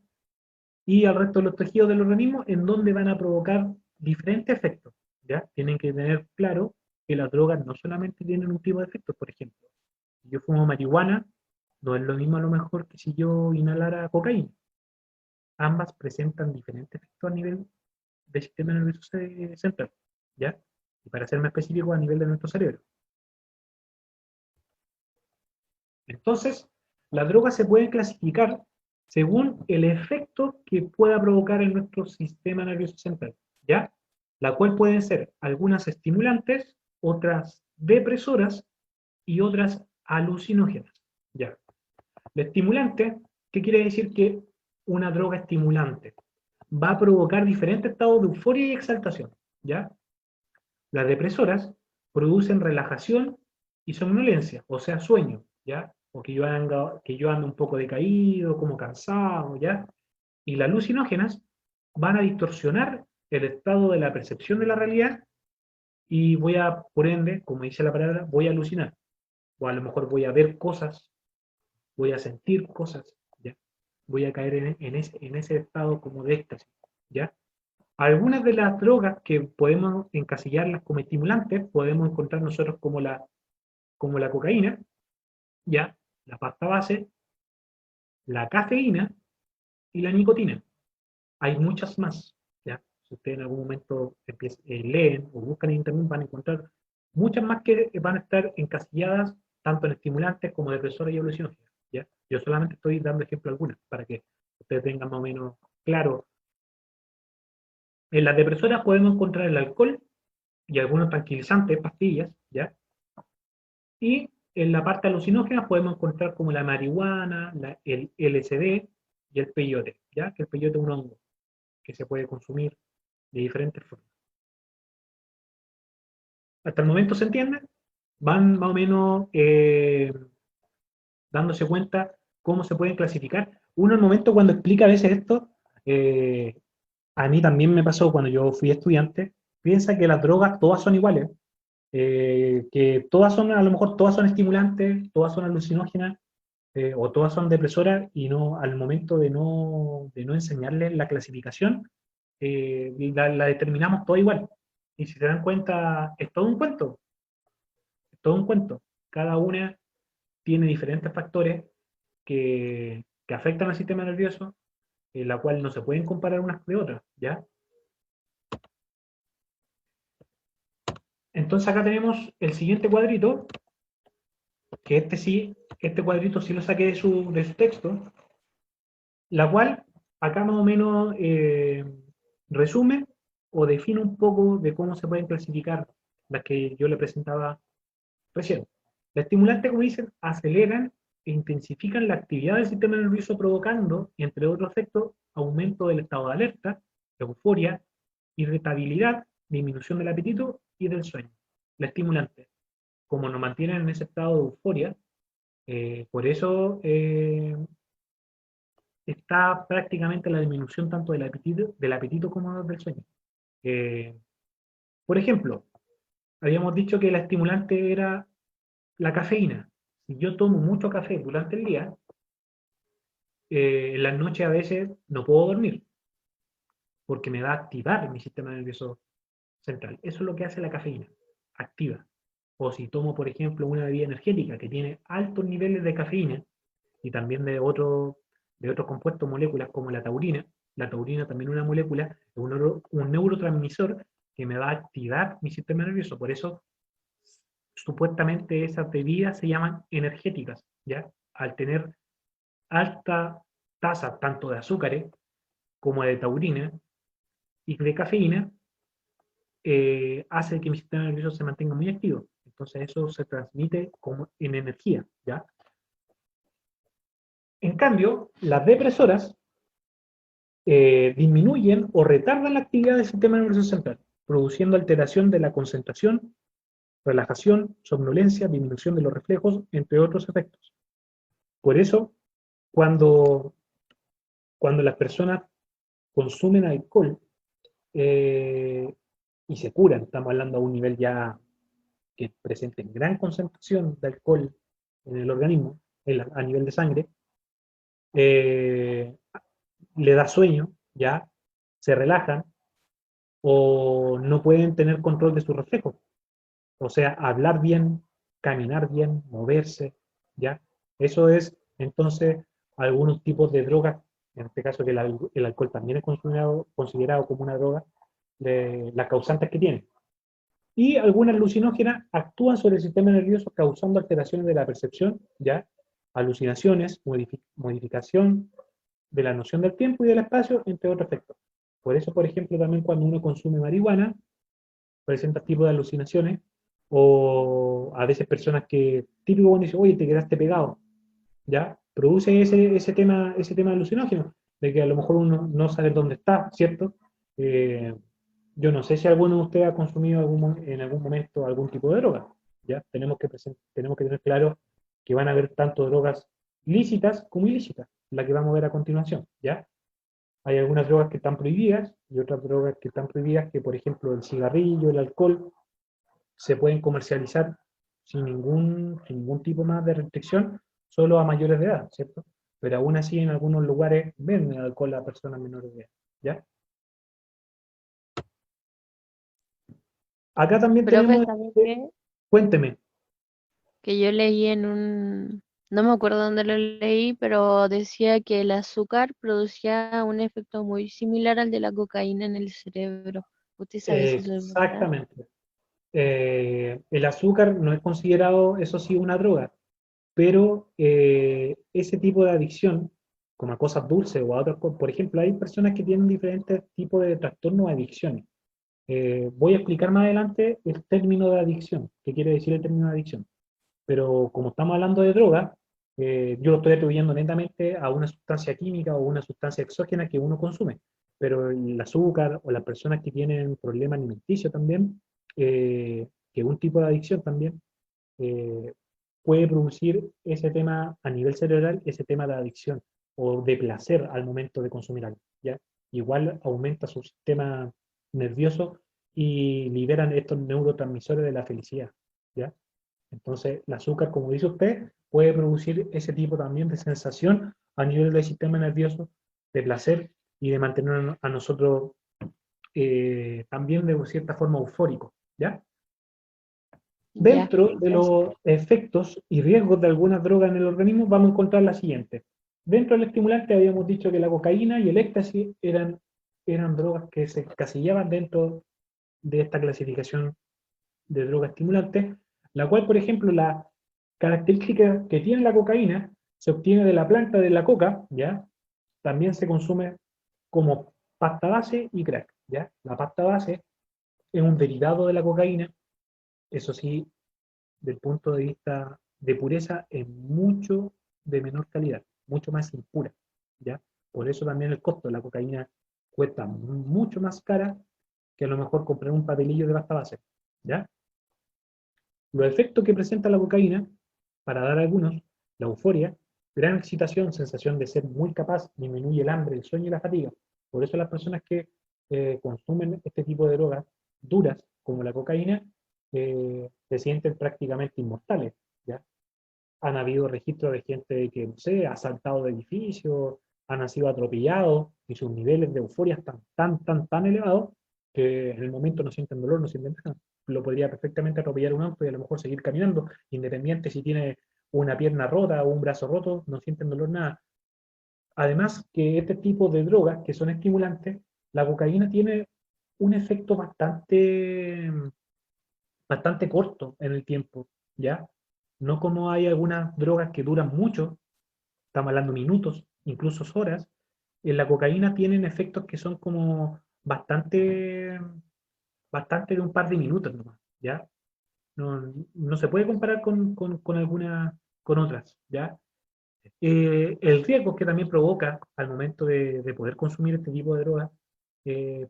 Y al resto de los tejidos del organismo, en donde van a provocar diferentes efectos, ¿ya? Tienen que tener claro que las drogas no solamente tienen un tipo de efectos, por ejemplo, si yo fumo marihuana, no es lo mismo a lo mejor que si yo inhalara cocaína. Ambas presentan diferentes efectos a nivel del sistema nervioso central, ¿ya? Y para ser más específico, a nivel de nuestro cerebro. Entonces, las drogas se pueden clasificar según el efecto que pueda provocar en nuestro sistema nervioso central, ¿ya? La cual pueden ser algunas estimulantes, otras depresoras y otras alucinógenas, ¿ya? La estimulante, ¿qué quiere decir que una droga estimulante? Va a provocar diferentes estados de euforia y exaltación, ¿ya? Las depresoras producen relajación y somnolencia, o sea, sueño, ¿ya? O que yo ando un poco decaído, como cansado, ¿ya? Y las alucinógenas van a distorsionar el estado de la percepción de la realidad y voy a, por ende, como dice la palabra, voy a alucinar. O a lo mejor voy a ver cosas, voy a sentir cosas, ¿ya? Voy a caer en ese estado como de éxtasis, ¿ya? Algunas de las drogas que podemos encasillarlas como estimulantes, podemos encontrar nosotros como la cocaína, ¿ya? La pasta base, la cafeína y la nicotina. Hay muchas más, ¿ya? Si ustedes en algún momento leen o buscan en internet van a encontrar muchas más que van a estar encasilladas tanto en estimulantes como depresores y alucinógenos, ¿ya? Yo solamente estoy dando ejemplo algunas para que ustedes tengan más o menos claro. En las depresoras podemos encontrar el alcohol y algunos tranquilizantes, pastillas, ¿ya? Y en la parte alucinógena podemos encontrar como la marihuana, el LSD y el peyote, ¿ya? Que el peyote es un hongo que se puede consumir de diferentes formas. Hasta el momento se entiende, van más o menos dándose cuenta cómo se pueden clasificar. Uno, en el momento cuando explica a veces esto, eh, a mí también me pasó cuando yo fui estudiante, piensa que las drogas todas son iguales, que todas son, a lo mejor todas son estimulantes, todas son alucinógenas, o todas son depresoras, y no, al momento de no enseñarles la clasificación, la determinamos toda igual. Y si se dan cuenta, es todo un cuento, es todo un cuento. Cada una tiene diferentes factores que afectan al sistema nervioso, la cual no se pueden comparar unas de otras, ¿ya? Entonces acá tenemos el siguiente cuadrito, que este sí, este cuadrito sí lo saqué de su texto, la cual acá más o menos resume o define un poco de cómo se pueden clasificar las que yo le presentaba recién. Los estimulantes, como dicen, aceleran e intensifican la actividad del sistema nervioso provocando, entre otros efectos, aumento del estado de alerta, euforia, irritabilidad, disminución del apetito y del sueño. Los estimulantes, como nos mantienen en ese estado de euforia, por eso está prácticamente la disminución tanto del apetito como del sueño. Eh, por ejemplo, habíamos dicho que la estimulante era la cafeína. Si yo tomo mucho café durante el día, en las noches a veces no puedo dormir, porque me va a activar mi sistema nervioso central. Eso es lo que hace la cafeína, activa. O si tomo, por ejemplo, una bebida energética que tiene altos niveles de cafeína y también de otros compuestos, moléculas como la taurina también es una molécula, es un neurotransmisor que me va a activar mi sistema nervioso. Por eso, supuestamente esas bebidas se llaman energéticas, ¿ya? Al tener alta tasa tanto de azúcares como de taurina y de cafeína, hace que mi sistema nervioso se mantenga muy activo. Entonces eso se transmite como en energía, ¿ya? En cambio, las depresoras disminuyen o retardan la actividad del sistema nervioso central, produciendo alteración de la concentración, relajación, somnolencia, disminución de los reflejos, entre otros efectos. Por eso, cuando, cuando las personas consumen alcohol y se curan, estamos hablando a un nivel ya que presenten gran concentración de alcohol en el organismo, a nivel de sangre, eh, le da sueño, ya, se relajan o no pueden tener control de sus reflejos. O sea, hablar bien, caminar bien, moverse, ¿ya? Eso es, entonces, algunos tipos de drogas, en este caso que el alcohol también es considerado como una droga, de las causantes que tiene. Y algunas alucinógenas actúan sobre el sistema nervioso causando alteraciones de la percepción, ¿ya? Alucinaciones, modificación de la noción del tiempo y del espacio, entre otros efectos. Por eso, por ejemplo, también cuando uno consume marihuana, presenta tipos de alucinaciones, o a veces personas que, típico cuando dicen, oye, te quedaste pegado, ¿ya? Produce ese tema alucinógeno, de que a lo mejor uno no sabe dónde está, ¿cierto? Eh, yo no sé si alguno de ustedes ha consumido en algún momento algún tipo de droga, ¿ya? Tenemos que tener claro que van a haber tanto drogas lícitas como ilícitas, la que vamos a ver a continuación, ¿ya? Hay algunas drogas que están prohibidas y otras drogas que están prohibidas, que por ejemplo el cigarrillo, el alcohol, se pueden comercializar sin ningún tipo más de restricción, solo a mayores de edad, ¿cierto? Pero aún así en algunos lugares venden alcohol a personas menores de edad, ¿ya? Acá también Profe, tenemos, ¿sabe qué? cuénteme. Que yo leí en no me acuerdo dónde lo leí, pero decía que el azúcar producía un efecto muy similar al de la cocaína en el cerebro. ¿Usted sabe si eso es verdad? Exactamente. El azúcar no es considerado, eso sí, una droga, pero ese tipo de adicción, como a cosas dulces o a otras cosas, por ejemplo, hay personas que tienen diferentes tipos de trastornos o adicciones. Voy a explicar más adelante el término de adicción, qué quiere decir el término de adicción. Pero como estamos hablando de droga, yo lo estoy atribuyendo netamente a una sustancia química o una sustancia exógena que uno consume. Pero el azúcar o las personas que tienen problemas alimenticios también, que es un tipo de adicción también, eh, puede producir ese tema a nivel cerebral, ese tema de adicción o de placer al momento de consumir algo, ¿ya? Igual aumenta su sistema nervioso y liberan estos neurotransmisores de la felicidad, ¿ya? Entonces, el azúcar, como dice usted, puede producir ese tipo también de sensación a nivel del sistema nervioso, de placer y de mantener a nosotros también de cierta forma eufóricos, ¿ya? Ya, Dentro de gracias. los efectos y riesgos de algunas drogas en el organismo, vamos a encontrar la siguiente. Dentro del estimulante habíamos dicho que la cocaína y el éxtasis eran drogas que se encasillaban dentro de esta clasificación de droga estimulante, la cual, por ejemplo, la característica que tiene la cocaína se obtiene de la planta de la coca, ¿ya? También se consume como pasta base y crack, ¿ya? La pasta base es un derivado de la cocaína, eso sí, del punto de vista de pureza, es mucho de menor calidad, mucho más impura, ¿ya? Por eso también el costo de la cocaína cuesta mucho más cara que a lo mejor comprar un papelillo de pasta base, ¿ya? Los efectos que presenta la cocaína, para dar algunos, la euforia, gran excitación, sensación de ser muy capaz, disminuye el hambre, el sueño y la fatiga. Por eso las personas que consumen este tipo de drogas duras, como la cocaína, se sienten prácticamente inmortales, ¿ya? Han habido registros de gente que, no sé, ha saltado de edificios, han sido atropellados y sus niveles de euforia están tan elevados que en el momento no sienten dolor, no sienten nada. Lo podría perfectamente atropellar un auto y a lo mejor seguir caminando, independiente si tiene una pierna rota o un brazo roto, no sienten dolor nada. Además que este tipo de drogas que son estimulantes, la cocaína tiene un efecto bastante corto en el tiempo, ¿ya? No como hay algunas drogas que duran mucho, estamos hablando minutos, incluso horas, en la cocaína tienen efectos que son como bastante de un par de minutos nomás, ¿ya? No se puede comparar con otras, ¿ya? El riesgo que también provoca al momento de poder consumir este tipo de drogas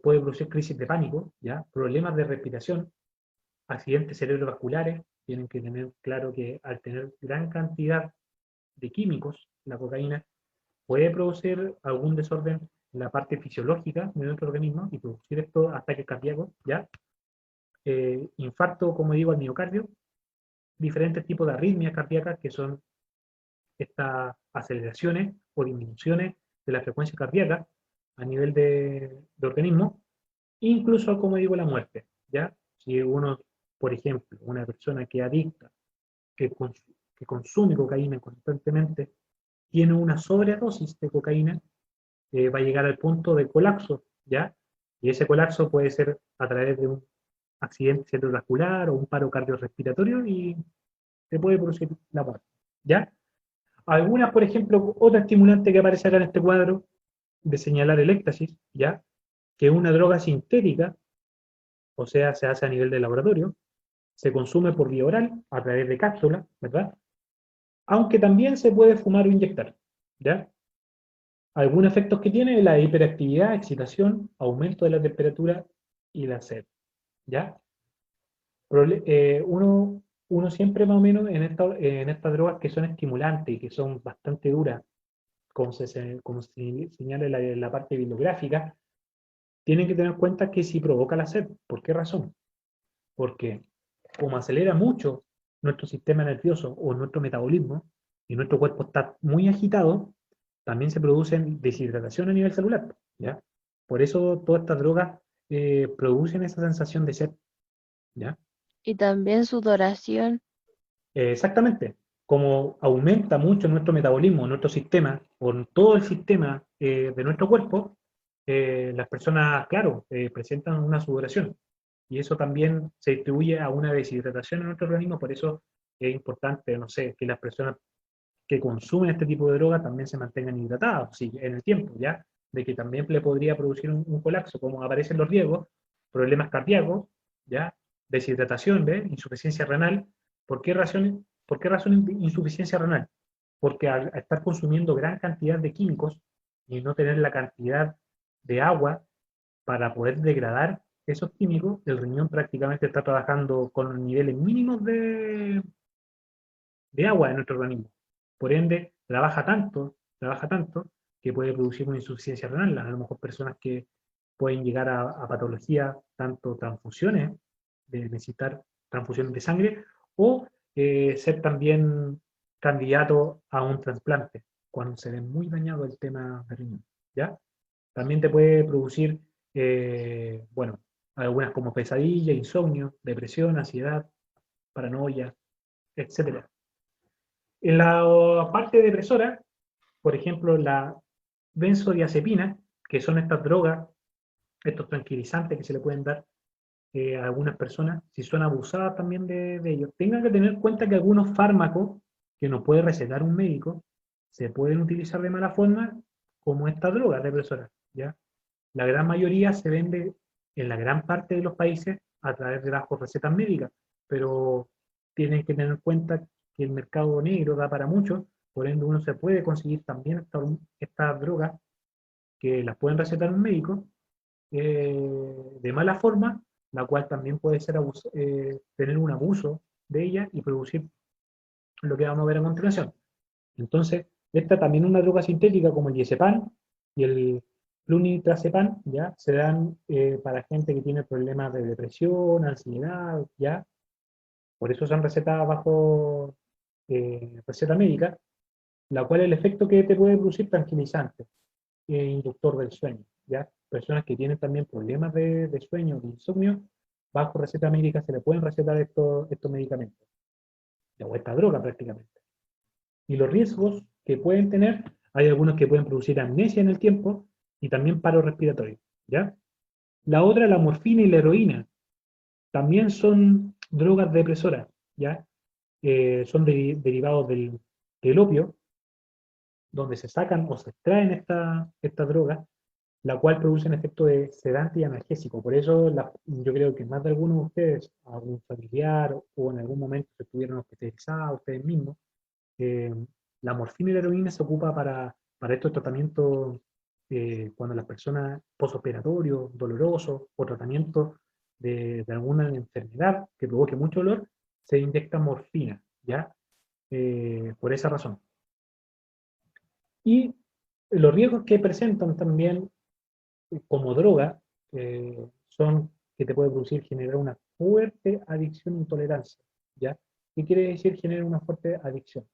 puede producir crisis de pánico, ¿ya? Problemas de respiración, accidentes cerebrovasculares, tienen que tener claro que al tener gran cantidad de químicos, la cocaína puede producir algún desorden en la parte fisiológica de nuestro organismo y producir estos ataques cardíacos, ¿ya? Infarto, como digo, al miocardio, diferentes tipos de arritmias cardíacas que son estas aceleraciones o disminuciones de la frecuencia cardíaca a nivel de organismo, incluso, como digo, la muerte, ¿ya? Si uno, por ejemplo, una persona que es adicta, que, que consume cocaína constantemente, tiene una sobredosis de cocaína, va a llegar al punto de colapso, ¿ya? Y ese colapso puede ser a través de un accidente cerebrovascular o un paro cardiorrespiratorio y se puede producir la muerte, ¿ya? Algunas, por ejemplo, otra estimulante que aparece acá en este cuadro, de señalar el éxtasis, ¿ya? Que es una droga sintética, o sea, se hace a nivel de laboratorio, se consume por vía oral, a través de cápsulas, ¿verdad? Aunque también se puede fumar o inyectar, ¿ya? Algunos efectos que tiene es la hiperactividad, excitación, aumento de la temperatura y la sed, ¿ya? Uno siempre más o menos en estas drogas que son estimulantes y que son bastante duras, como se señala en la parte bibliográfica, tienen que tener en cuenta que si provoca la sed. ¿Por qué razón? Porque como acelera mucho nuestro sistema nervioso o nuestro metabolismo, y nuestro cuerpo está muy agitado, también se produce deshidratación a nivel celular, ¿ya? Por eso todas estas drogas producen esa sensación de sed, ¿ya? Y también sudoración. Exactamente. Como aumenta mucho nuestro metabolismo, nuestro sistema, o todo el sistema de nuestro cuerpo, las personas, claro, presentan una sudoración. Y eso también se distribuye a una deshidratación en nuestro organismo, por eso es importante, no sé, que las personas que consumen este tipo de droga también se mantengan hidratados, sí, en el tiempo, ¿ya? De que también le podría producir un colapso, como aparecen los riesgos, problemas cardíacos, ¿ya? Deshidratación, ¿ves? Insuficiencia renal. ¿Por qué razón insuficiencia renal? Porque al estar consumiendo gran cantidad de químicos y no tener la cantidad de agua para poder degradar esos químicos, el riñón prácticamente está trabajando con niveles mínimos de agua en nuestro organismo. Por ende, trabaja tanto, que puede producir una insuficiencia renal. A lo mejor personas que pueden llegar a patologías, tanto transfusiones, de necesitar transfusiones de sangre, o ser también candidato a un trasplante, cuando se ve muy dañado el tema de riñón. ¿Ya? También te puede producir, bueno, algunas como pesadilla, insomnio, depresión, ansiedad, paranoia, etcétera. En la parte depresora, por ejemplo, la benzodiazepina, que son estas drogas, estos tranquilizantes que se le pueden dar a algunas personas, si son abusadas también de ellos, tengan que tener en cuenta que algunos fármacos que nos puede recetar un médico se pueden utilizar de mala forma como estas drogas depresoras, ¿ya? La gran mayoría se vende en la gran parte de los países a través de las recetas médicas, pero tienen que tener en cuenta que el mercado negro da para mucho, por ende uno se puede conseguir también estas drogas que las pueden recetar un médico de mala forma, la cual también puede ser tener un abuso de ella y producir lo que vamos a ver a continuación. Entonces, esta también es una droga sintética como el diazepam y el flunitrazepam, ¿ya? Se dan para gente que tiene problemas de depresión, ansiedad, ¿ya? Por eso son recetadas bajo receta médica, la cual el efecto que te puede producir tranquilizante, inductor del sueño, ¿ya? Personas que tienen también problemas de sueño, de insomnio, bajo receta médica se le pueden recetar estos medicamentos, o esta droga prácticamente. Y los riesgos que pueden tener, hay algunos que pueden producir amnesia en el tiempo y también paro respiratorio, ¿ya? La otra, la morfina y la heroína, también son drogas depresoras, ¿ya? Son derivados del opio, donde se sacan o se extraen esta droga, la cual produce un efecto de sedante y analgésico. Por eso yo creo que más de algunos de ustedes, algún familiar o en algún momento se estuvieron hospitalizados ustedes mismos, eh, la morfina y la heroína se ocupa para estos tratamientos cuando las personas posoperatorios, dolorosos o tratamientos de alguna enfermedad que provoque mucho dolor, se inyecta morfina, ¿ya? Por esa razón. Y los riesgos que presentan también como droga son que te puede producir generar una fuerte adicción e intolerancia, ¿ya? ¿Qué quiere decir generar una fuerte adicción?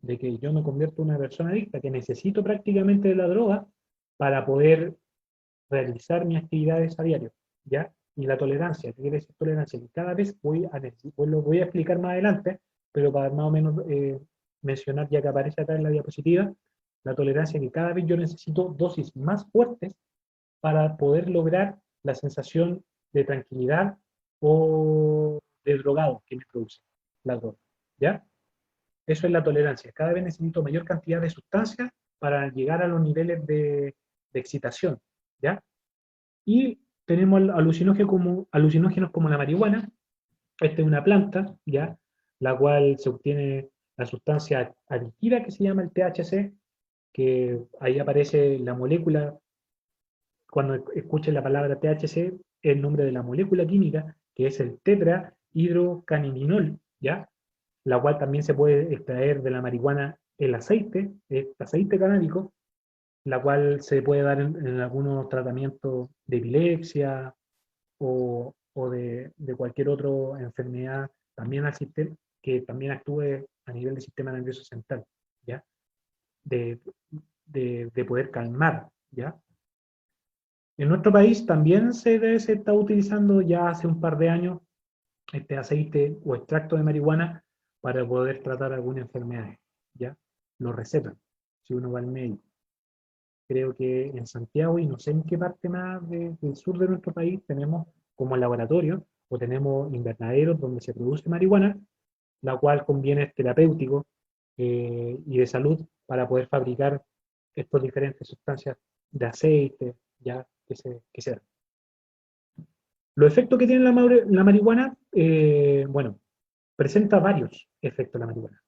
De que yo me convierto en una persona adicta, que necesito prácticamente de la droga para poder realizar mis actividades a diario, ¿ya? Y la tolerancia, ¿qué quiere decir tolerancia? Que cada vez pues lo voy a explicar más adelante, pero para más o menos mencionar, ya que aparece acá en la diapositiva, la tolerancia que cada vez yo necesito dosis más fuertes para poder lograr la sensación de tranquilidad o de drogado que me produce la droga, ¿ya? Eso es la tolerancia. Cada vez necesito mayor cantidad de sustancias para llegar a los niveles de excitación, ¿ya? Y tenemos alucinógenos como la marihuana. Esta es una planta, ¿ya? La cual se obtiene la sustancia adictiva que se llama el THC, que ahí aparece la molécula, cuando escuchen la palabra THC, el nombre de la molécula química, que es el tetrahidrocannabinol, ¿ya? La cual también se puede extraer de la marihuana el aceite canábico, la cual se puede dar en algunos tratamientos de epilepsia o de cualquier otra enfermedad también al sistema, que también actúe a nivel del sistema nervioso central, ¿ya? De, de poder calmar, ¿ya? En nuestro país también se está utilizando ya hace un par de años este aceite o extracto de marihuana para poder tratar alguna enfermedad, ¿ya? Lo recetan, si uno va al médico. Creo que en Santiago y no sé en qué parte más del sur de nuestro país tenemos como laboratorio o tenemos invernaderos donde se produce marihuana, la cual conviene terapéutico y de salud para poder fabricar estas diferentes sustancias de aceite ya que se dan. Los efectos que tiene la marihuana, bueno, presenta varios efectos la marihuana.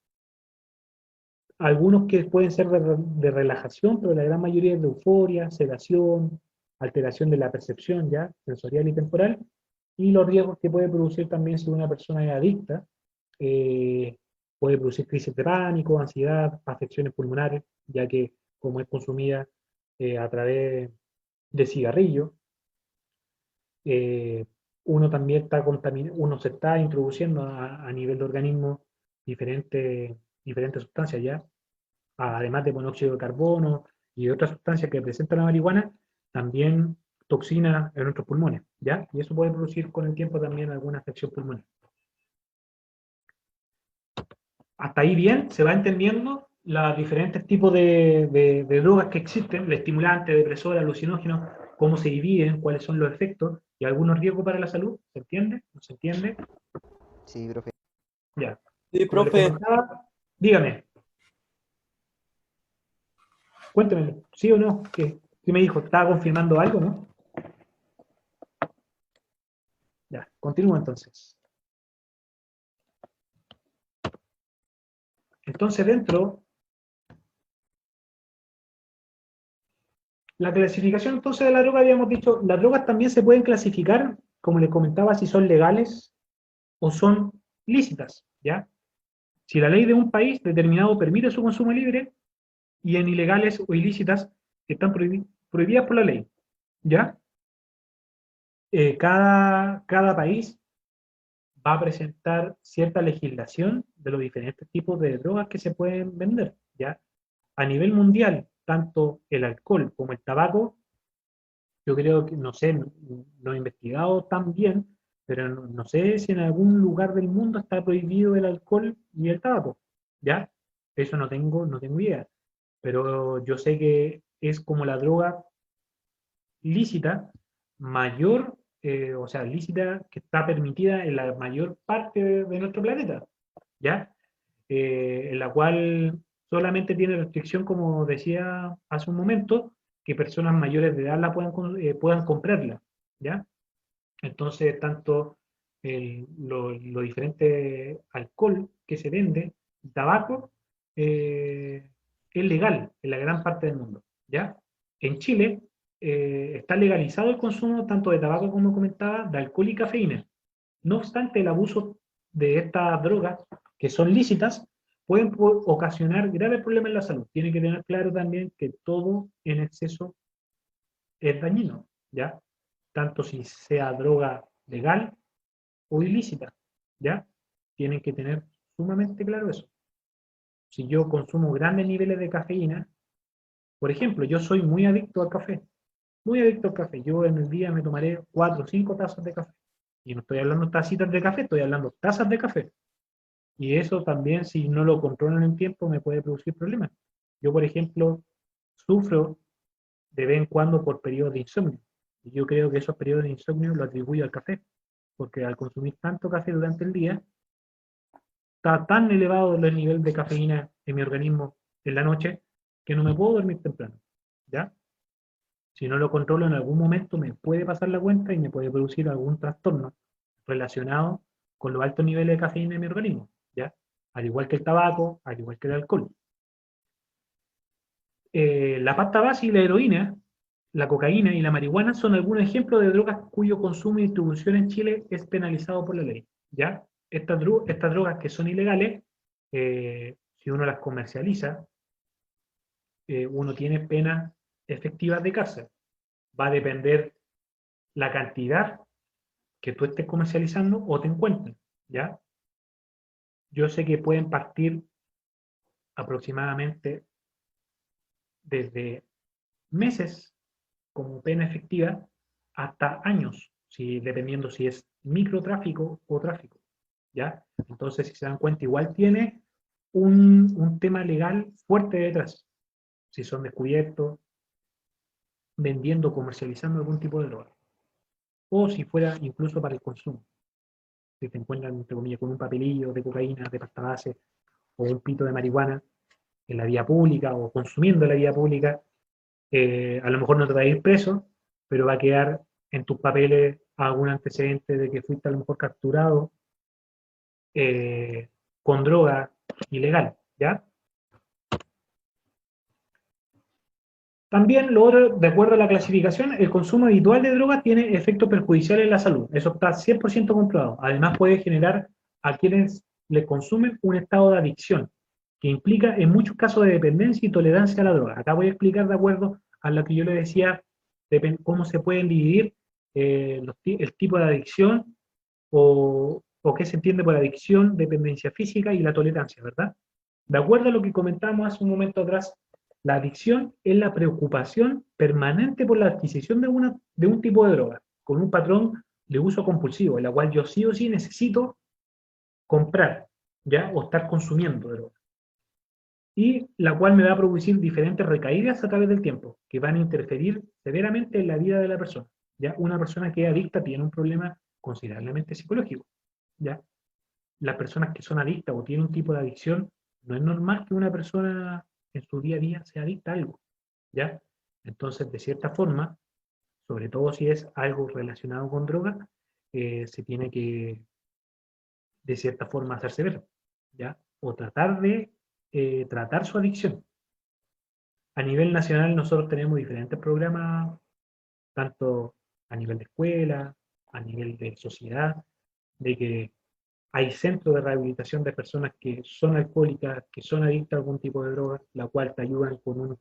Algunos que pueden ser de relajación, pero la gran mayoría es de euforia, sedación, alteración de la percepción ya, sensorial y temporal, y los riesgos que puede producir también si una persona es adicta, eh, puede producir crisis de pánico, ansiedad, afecciones pulmonares, ya que como es consumida a través de cigarrillo, eh, uno también está uno se está introduciendo a nivel de organismo diferentes sustancias ya, además de monóxido de carbono y otras sustancias que presenta la marihuana, también toxinas en nuestros pulmones, ¿ya? Y eso puede producir con el tiempo también alguna afección pulmonar. Hasta ahí bien, se va entendiendo los diferentes tipos de drogas que existen, el estimulante, depresor, alucinógenos, cómo se dividen, cuáles son los efectos y algunos riesgos para la salud. ¿Se entiende? ¿No se entiende? Sí, profe. Ya. Sí, Como les profe. comentaba, dígame, cuéntemelo, ¿sí o no? ¿Qué me dijo? ¿Estaba confirmando algo, no? Ya, continúo entonces. Entonces, la clasificación entonces de la droga, habíamos dicho, las drogas también se pueden clasificar, como les comentaba, si son legales o son lícitas, ¿ya? Si la ley de un país determinado permite su consumo libre y en ilegales o ilícitas que están prohibidas por la ley, ¿ya? Cada país va a presentar cierta legislación de los diferentes tipos de drogas que se pueden vender, ¿ya? A nivel mundial, tanto el alcohol como el tabaco, yo creo que, no sé, no he investigado tan bien, pero no sé si en algún lugar del mundo está prohibido el alcohol y el tabaco, ¿ya? Eso no tengo idea, pero yo sé que es como la droga lícita mayor, o sea, lícita que está permitida en la mayor parte de nuestro planeta, ¿ya? En la cual solamente tiene restricción, como decía hace un momento, que personas mayores de edad puedan comprarla, ¿ya? Entonces, tanto lo diferente alcohol que se vende, tabaco, es legal en la gran parte del mundo, ¿ya? En Chile está legalizado el consumo tanto de tabaco, como comentaba, de alcohol y cafeína. No obstante, el abuso de estas drogas, que son lícitas, pueden ocasionar graves problemas en la salud. Tiene que tener claro también que todo en exceso es dañino, ¿ya? Tanto si sea droga legal o ilícita, ¿ya? Tienen que tener sumamente claro eso. Si yo consumo grandes niveles de cafeína, por ejemplo, yo soy muy adicto al café, muy adicto al café. Yo en el día me tomaré 4 o 5 tazas de café. Y no estoy hablando tacitas de café, estoy hablando tazas de café. Y eso también, si no lo controlan en tiempo, me puede producir problemas. Yo, por ejemplo, sufro de vez en cuando por periodos de insomnio. Y yo creo que esos periodos de insomnio los atribuyo al café, porque al consumir tanto café durante el día, está tan elevado el nivel de cafeína en mi organismo en la noche que no me puedo dormir temprano, ¿ya? Si no lo controlo en algún momento me puede pasar la cuenta y me puede producir algún trastorno relacionado con los altos niveles de cafeína en mi organismo, ¿ya? Al igual que el tabaco, al igual que el alcohol. La pasta base y la heroína, la cocaína y la marihuana son algunos ejemplos de drogas cuyo consumo y distribución en Chile es penalizado por la ley, ¿ya? Estas drogas que son ilegales, si uno las comercializa, uno tiene penas efectivas de cárcel. Va a depender la cantidad que tú estés comercializando o te encuentres, ¿ya? Yo sé que pueden partir aproximadamente desde meses como pena efectiva hasta años, si, dependiendo si es microtráfico o tráfico, ¿ya? Entonces, si se dan cuenta, igual tiene un tema legal fuerte detrás, si son descubiertos, vendiendo, comercializando algún tipo de droga, o si fuera incluso para el consumo, si te encuentran, entre comillas, con un papelillo de cocaína, de pasta base, o un pito de marihuana en la vía pública, o consumiendo en la vía pública, a lo mejor no te va a ir preso, pero va a quedar en tus papeles algún antecedente de que fuiste a lo mejor capturado con droga ilegal, ¿ya? También, lo otro, de acuerdo a la clasificación, el consumo habitual de drogas tiene efectos perjudiciales en la salud. Eso está 100% comprobado. Además, puede generar a quienes le consumen un estado de adicción, que implica en muchos casos de dependencia y tolerancia a la droga. Acá voy a explicar, de acuerdo a lo que yo le decía, cómo se pueden dividir el tipo de adicción o qué se entiende por adicción, dependencia física y la tolerancia, ¿verdad? De acuerdo a lo que comentábamos hace un momento atrás, la adicción es la preocupación permanente por la adquisición de un tipo de droga, con un patrón de uso compulsivo, en la cual yo sí o sí necesito comprar, ¿ya? O estar consumiendo droga. Y la cual me va a producir diferentes recaídas a través del tiempo, que van a interferir severamente en la vida de la persona. ¿Ya? Una persona que es adicta tiene un problema considerablemente psicológico, ¿ya? Las personas que son adictas o tienen un tipo de adicción, no es normal que una persona en su día a día sea adicta a algo, ¿ya? Entonces, de cierta forma, sobre todo si es algo relacionado con droga, se tiene que, de cierta forma, hacerse ver, ¿ya? O tratar de tratar su adicción. A nivel nacional nosotros tenemos diferentes programas, tanto a nivel de escuela, a nivel de sociedad, de que hay centros de rehabilitación de personas que son alcohólicas, que son adictas a algún tipo de droga, la cual te ayudan con un,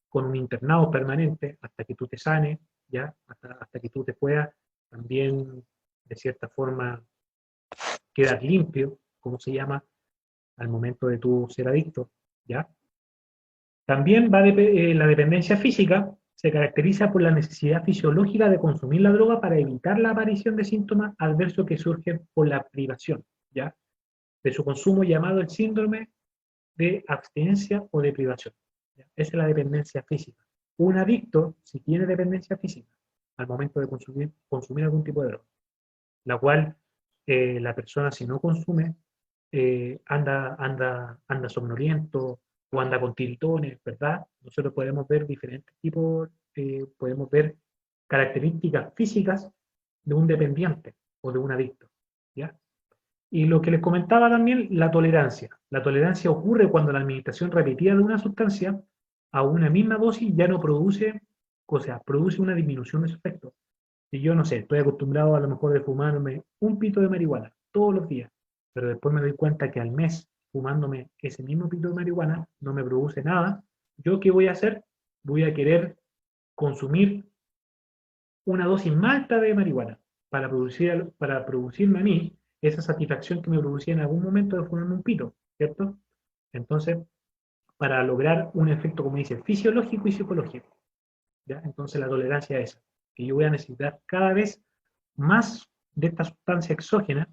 con un internado permanente hasta que tú te sanes, ¿ya? Hasta que tú te puedas también, de cierta forma, quedar limpio, como se llama, al momento de tú ser adicto, ¿ya? También la dependencia física se caracteriza por la necesidad fisiológica de consumir la droga para evitar la aparición de síntomas adversos que surgen por la privación, ¿ya? De su consumo, llamado el síndrome de abstinencia o de privación, ¿ya? Esa es la dependencia física. Un adicto, si tiene dependencia física, al momento de consumir algún tipo de droga, la cual la persona, si no consume, anda somnoliento o anda con tiritones, ¿verdad? Nosotros podemos ver diferentes tipos, podemos ver características físicas de un dependiente o de un adicto, ¿ya? Y lo que les comentaba también, la tolerancia. La tolerancia ocurre cuando la administración repetida de una sustancia a una misma dosis ya no produce, o sea, produce una disminución de su efecto. Si yo, no sé, estoy acostumbrado a lo mejor de fumarme un pito de marihuana todos los días, pero después me doy cuenta que al mes fumándome ese mismo pito de marihuana no me produce nada, ¿yo qué voy a hacer? Voy a querer consumir una dosis más alta de marihuana para producirme a mí esa satisfacción que me producía en algún momento de fumarme un pito, ¿cierto? Entonces, para lograr un efecto, como dice, fisiológico y psicológico, ¿ya? Entonces la tolerancia es esa, que yo voy a necesitar cada vez más de esta sustancia exógena,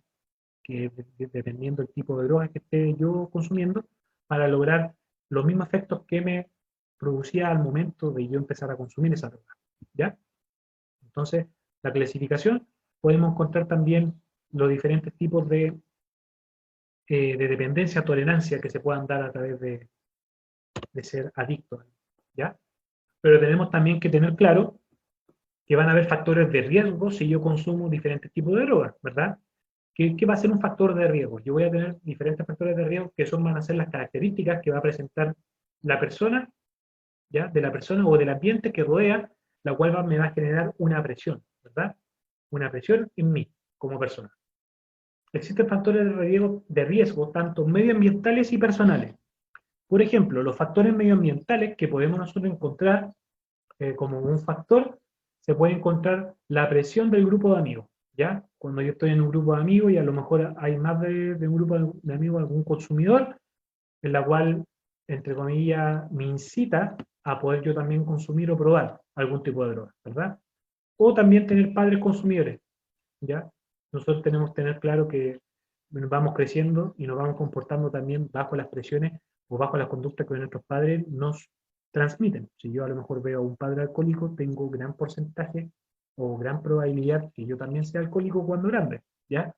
que dependiendo del tipo de droga que esté yo consumiendo, para lograr los mismos efectos que me producía al momento de yo empezar a consumir esa droga, ¿ya? Entonces, la clasificación, podemos encontrar también los diferentes tipos de dependencia, tolerancia que se puedan dar a través de ser adictos, ¿ya? Pero tenemos también que tener claro que van a haber factores de riesgo si yo consumo diferentes tipos de drogas, ¿verdad? ¿Qué va a ser un factor de riesgo? Yo voy a tener diferentes factores de riesgo que van a ser las características que va a presentar la persona, ¿ya? De la persona o del ambiente que rodea, la cual me va a generar una presión, ¿verdad? Una presión en mí como persona. Existen factores de riesgo tanto medioambientales y personales. Por ejemplo, los factores medioambientales que podemos nosotros encontrar como un factor, se puede encontrar la presión del grupo de amigos, ¿ya? Cuando yo estoy en un grupo de amigos y a lo mejor hay más de un grupo de amigos, algún consumidor, en la cual, entre comillas, me incita a poder yo también consumir o probar algún tipo de droga, ¿verdad? O también tener padres consumidores, ¿ya? Nosotros tenemos que tener claro que vamos creciendo y nos vamos comportando también bajo las presiones o bajo las conductas que nuestros padres nos transmiten. Si yo a lo mejor veo a un padre alcohólico, tengo gran porcentaje o gran probabilidad que yo también sea alcohólico cuando grande, ¿ya?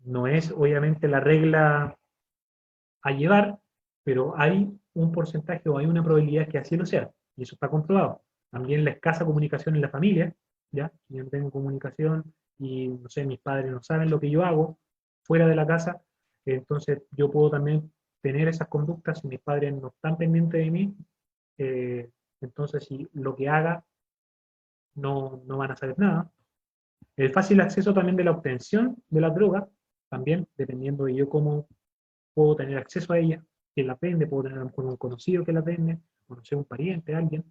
No es obviamente la regla a llevar, pero hay un porcentaje o hay una probabilidad que así lo sea, y eso está comprobado. También la escasa comunicación en la familia, ¿ya? Si yo no tengo comunicación y, no sé, mis padres no saben lo que yo hago fuera de la casa, entonces yo puedo también tener esas conductas si mis padres no están pendientes de mí, eh, entonces si lo que haga no van a saber nada. El fácil acceso también de la obtención de la droga, también dependiendo de yo cómo puedo tener acceso a ella, que la vende, puedo tener a lo mejor un conocido que la vende, conocer un pariente, alguien.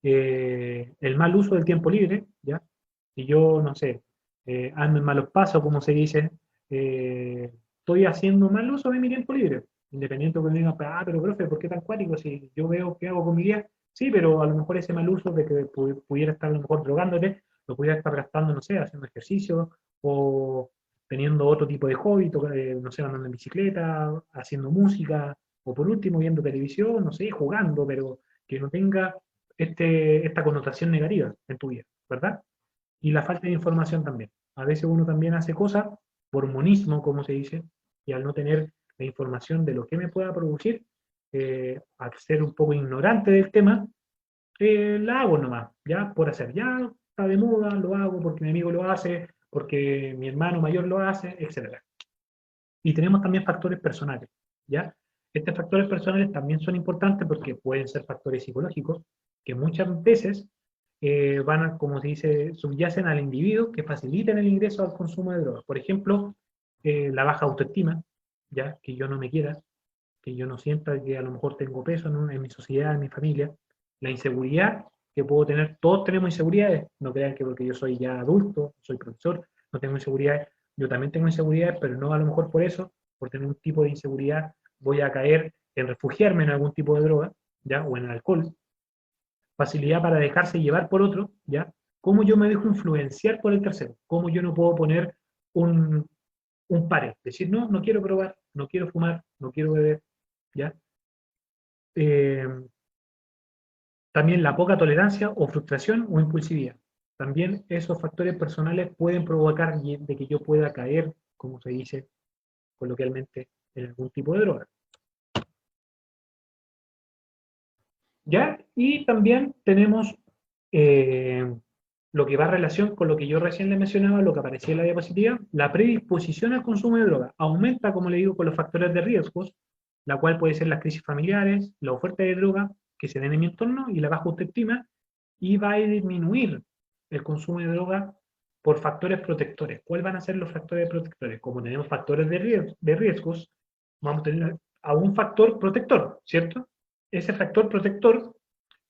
El mal uso del tiempo libre, ¿ya? Si yo, no sé, ando en malos pasos, como se dice, estoy haciendo mal uso de mi tiempo libre. Independiente de que me digan, ah, pero profe, ¿por qué tan cuático? Si yo veo qué hago con mi día, sí, pero a lo mejor ese mal uso de que pudiera estar a lo mejor drogándote, lo pudiera estar gastando, no sé, haciendo ejercicio o teniendo otro tipo de hobby, no sé, andando en bicicleta, haciendo música, o por último viendo televisión, no sé, jugando, pero que no tenga esta connotación negativa en tu vida, ¿verdad? Y la falta de información también. A veces uno también hace cosas por monismo, como se dice, y al no tener la información de lo que me pueda producir, al ser un poco ignorante del tema, la hago nomás, ya por hacer, ya está de moda, lo hago porque mi amigo lo hace, porque mi hermano mayor lo hace, etc. Y tenemos también factores personales, ¿ya? Estos factores personales también son importantes porque pueden ser factores psicológicos que muchas veces van a, como se dice, subyacen al individuo que facilitan el ingreso al consumo de drogas. Por ejemplo, la baja autoestima, ¿ya? Que yo no me quiera, que yo no sienta que a lo mejor tengo peso en mi sociedad, en mi familia. La inseguridad que puedo tener, todos tenemos inseguridades, no crean que porque yo soy ya adulto, soy profesor, no tengo inseguridades, yo también tengo inseguridades, pero no a lo mejor por eso, por tener un tipo de inseguridad, voy a caer en refugiarme en algún tipo de droga, ¿ya? O en el alcohol. Facilidad para dejarse llevar por otro, ¿ya? ¿Cómo yo me dejo influenciar por el tercero? ¿Cómo yo no puedo poner un, un pare? Decir, no, no quiero probar, no quiero fumar, no quiero beber, ¿ya? Eh, También la poca tolerancia o frustración o impulsividad. También esos factores personales pueden provocar de que yo pueda caer, como se dice coloquialmente, en algún tipo de droga. ¿Ya? Y también tenemos eh, lo que va en relación con lo que yo recién le mencionaba, lo que aparecía en la diapositiva, la predisposición al consumo de droga. Aumenta, como le digo, con los factores de riesgos, la cual puede ser las crisis familiares, la oferta de droga que se den en mi entorno y la baja autoestima, y va a disminuir el consumo de droga por factores protectores. ¿Cuáles van a ser los factores protectores? Como tenemos factores de riesgos, vamos a tener a un factor protector, ¿cierto? Ese factor protector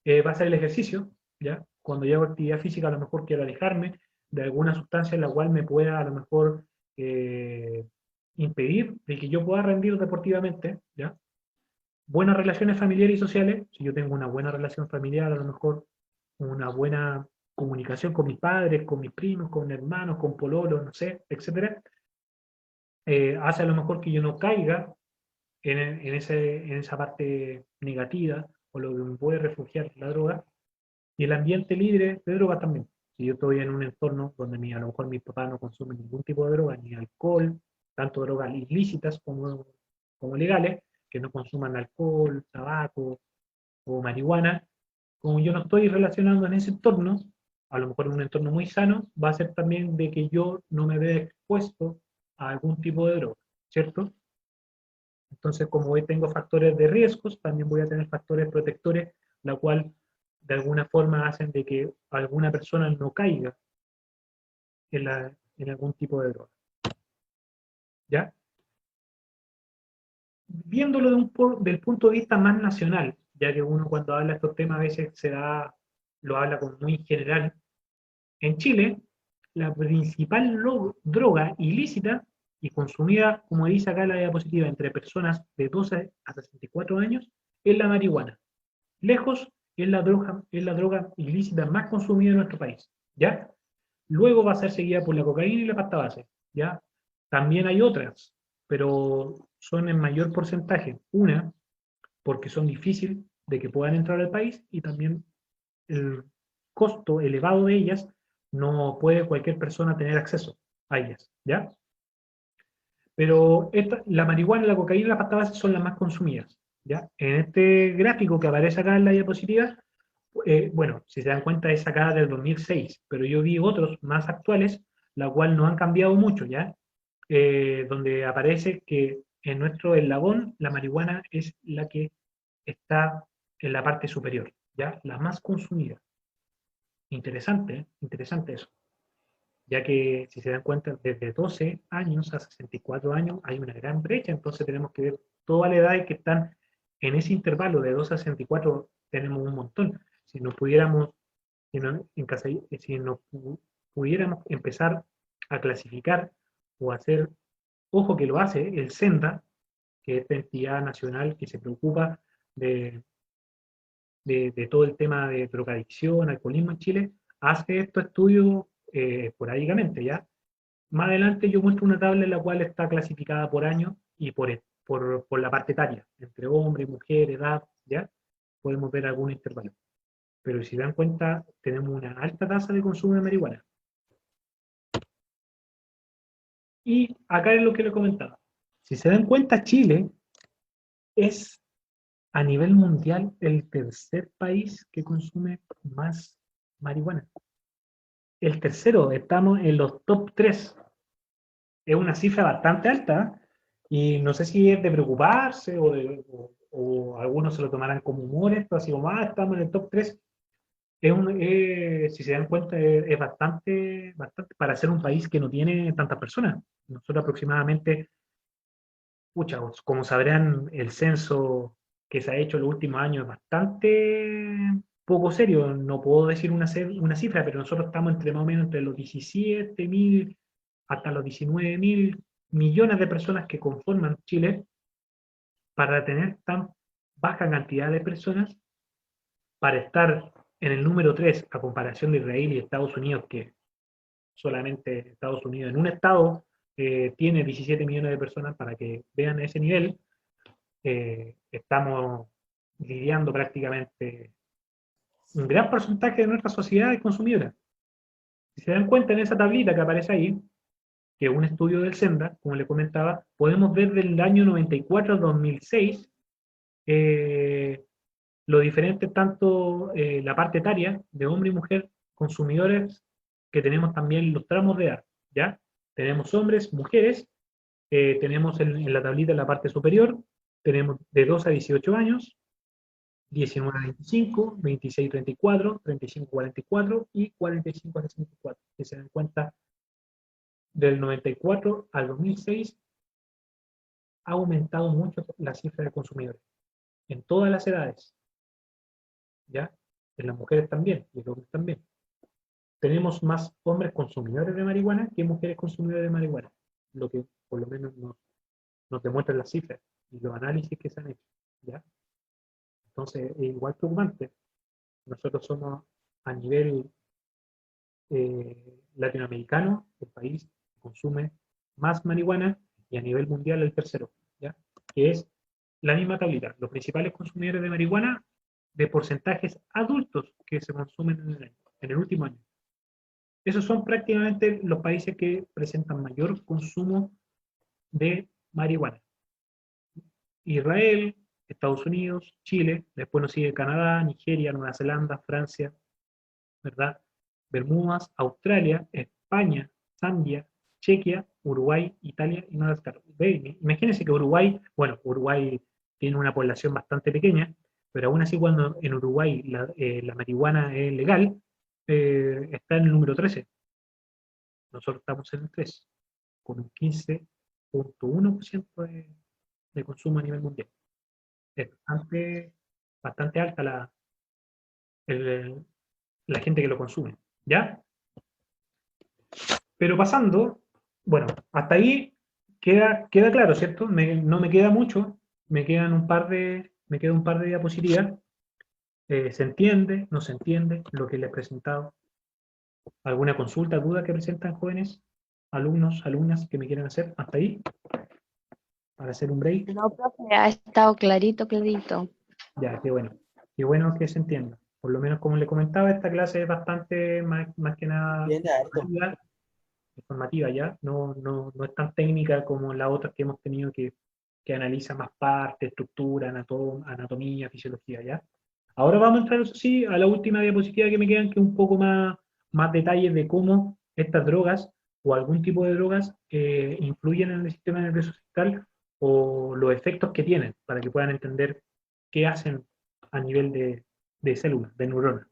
va a ser el ejercicio, ¿ya? Cuando yo hago actividad física, a lo mejor quiero alejarme de alguna sustancia en la cual me pueda, a lo mejor, eh, impedir de que yo pueda rendir deportivamente, ¿ya? Buenas relaciones familiares y sociales, si yo tengo una buena relación familiar, a lo mejor una buena comunicación con mis padres, con mis primos, con hermanos, con pololos, no sé, etcétera, hace a lo mejor que yo no caiga en esa parte negativa o lo que me puede refugiar la droga, y el ambiente libre de drogas también. Si yo estoy en un entorno donde a lo mejor mis papás no consumen ningún tipo de droga, ni alcohol, tanto drogas ilícitas como legales, que no consuman alcohol, tabaco o marihuana. Como yo no estoy relacionando en ese entorno, a lo mejor en un entorno muy sano, va a ser también de que yo no me vea expuesto a algún tipo de droga, ¿cierto? Entonces, como hoy tengo factores de riesgos, también voy a tener factores protectores, la cual de alguna forma hacen de que alguna persona no caiga en algún tipo de droga. ¿Ya? Viéndolo del punto de vista más nacional, ya que uno cuando habla de estos temas a veces lo habla como muy general, en Chile, la principal droga ilícita y consumida, como dice acá la diapositiva, entre personas de 12 a 64 años, es la marihuana. Lejos es la droga ilícita más consumida en nuestro país, ¿ya? Luego va a ser seguida por la cocaína y la pasta base, ¿ya? También hay otras, pero son en mayor porcentaje. Una, porque son difíciles de que puedan entrar al país y también el costo elevado de ellas no puede cualquier persona tener acceso a ellas, ¿ya? Pero la marihuana, la cocaína y la pasta base son las más consumidas, ¿ya? En este gráfico que aparece acá en la diapositiva, bueno, si se dan cuenta es sacada del 2006, pero yo vi otros más actuales, la cual no han cambiado mucho, ¿ya? Donde aparece que en nuestro eslabón la marihuana es la que está en la parte superior, ¿ya? La más consumida. Interesante, ¿eh? Interesante eso, ya que si se dan cuenta, desde 12 años a 64 años hay una gran brecha, entonces tenemos que ver todas las edades que están en ese intervalo de 12 a 64, tenemos un montón. Si no pudiéramos, si no, si no pudiéramos empezar a clasificar o hacer, ojo que lo hace el SENDA, que es la entidad nacional que se preocupa de, de todo el tema de drogadicción, alcoholismo en Chile, hace estos estudios esporádicamente, ¿ya? Más adelante yo muestro una tabla en la cual está clasificada por año y por la parte etaria, entre hombre, mujer, edad, ¿ya? Podemos ver algún intervalo. Pero si dan cuenta, tenemos una alta tasa de consumo de marihuana. Y acá es lo que le comentaba. Si se dan cuenta, Chile es a nivel mundial el tercer país que consume más marihuana. El tercero, estamos en los top 3. Es una cifra bastante alta, ¿eh? Y no sé si es de preocuparse o algunos se lo tomarán como humor esto, así como, estamos en el top 3. Si se dan cuenta, es bastante, bastante para ser un país que no tiene tantas personas. Nosotros aproximadamente, pucha, como sabrán, el censo que se ha hecho en los últimos años es bastante poco serio. No puedo decir una cifra, pero nosotros estamos entre más o menos entre los 17.000 hasta los 19.000 millones de personas que conforman Chile. Para tener tan baja cantidad de personas, para estar en el número 3 a comparación de Israel y Estados Unidos, que solamente Estados Unidos en un estado tiene 17 millones de personas, para que vean ese nivel, estamos lidiando prácticamente un gran porcentaje de nuestra sociedad es consumidora. Si se dan cuenta en esa tablita que aparece ahí, que es un estudio del SENDA, como le comentaba, podemos ver del año 94 al 2006 lo diferente tanto la parte etaria de hombre y mujer consumidores, que tenemos también los tramos de edad, ¿ya? Tenemos hombres, mujeres, tenemos en la tablita en la parte superior, tenemos de 2 a 18 años, 19 a 25, 26 a 34, 35 a 44 y 45 a 64. Que se dan cuenta, del 94 al 2006 ha aumentado mucho la cifra de consumidores, en todas las edades, ¿ya? En las mujeres también, y en los hombres también. Tenemos más hombres consumidores de marihuana que mujeres consumidoras de marihuana, lo que por lo menos nos demuestran las cifras y los análisis que se han hecho, ¿ya? Entonces, es igual preocupante. Nosotros somos, a nivel latinoamericano, el país que consume más marihuana, y a nivel mundial el tercero, ¿ya? Que es la misma tablita, los principales consumidores de marihuana de porcentajes adultos que se consumen en el último año. Esos son prácticamente los países que presentan mayor consumo de marihuana. Israel, Estados Unidos, Chile, después nos sigue Canadá, Nigeria, Nueva Zelanda, Francia, ¿verdad? Bermudas, Australia, España, Zambia, Chequia, Uruguay, Italia y Madagascar. Imagínense que Uruguay, bueno, Uruguay tiene una población bastante pequeña, pero aún así cuando en Uruguay la marihuana es legal, está en el número 13. Nosotros estamos en el 3, con un 15,1% de consumo a nivel mundial. Es bastante alta el- la gente que lo consume, ¿ya? Pero pasando, bueno, hasta ahí queda claro, ¿cierto? No me queda mucho, me queda un par de diapositivas. ¿Se entiende? ¿No se entiende lo que les he presentado? ¿Alguna consulta, duda que presentan jóvenes, alumnos, alumnas que me quieran hacer hasta ahí? Para hacer un break. No, profe, ha estado clarito, clarito. Ya, qué bueno. Qué bueno que se entienda. Por lo menos, como le comentaba, esta clase es bastante más que nada Bien, harto. informativa ya, no es tan técnica como las otras que hemos tenido que analiza más parte, estructura, anatomía, fisiología, ¿ya? Ahora vamos a entrar, eso sí, a la última diapositiva que me quedan, que es un poco más detalles de cómo estas drogas o algún tipo de drogas influyen en el sistema nervioso central o los efectos que tienen, para que puedan entender qué hacen a nivel de células, de neuronas.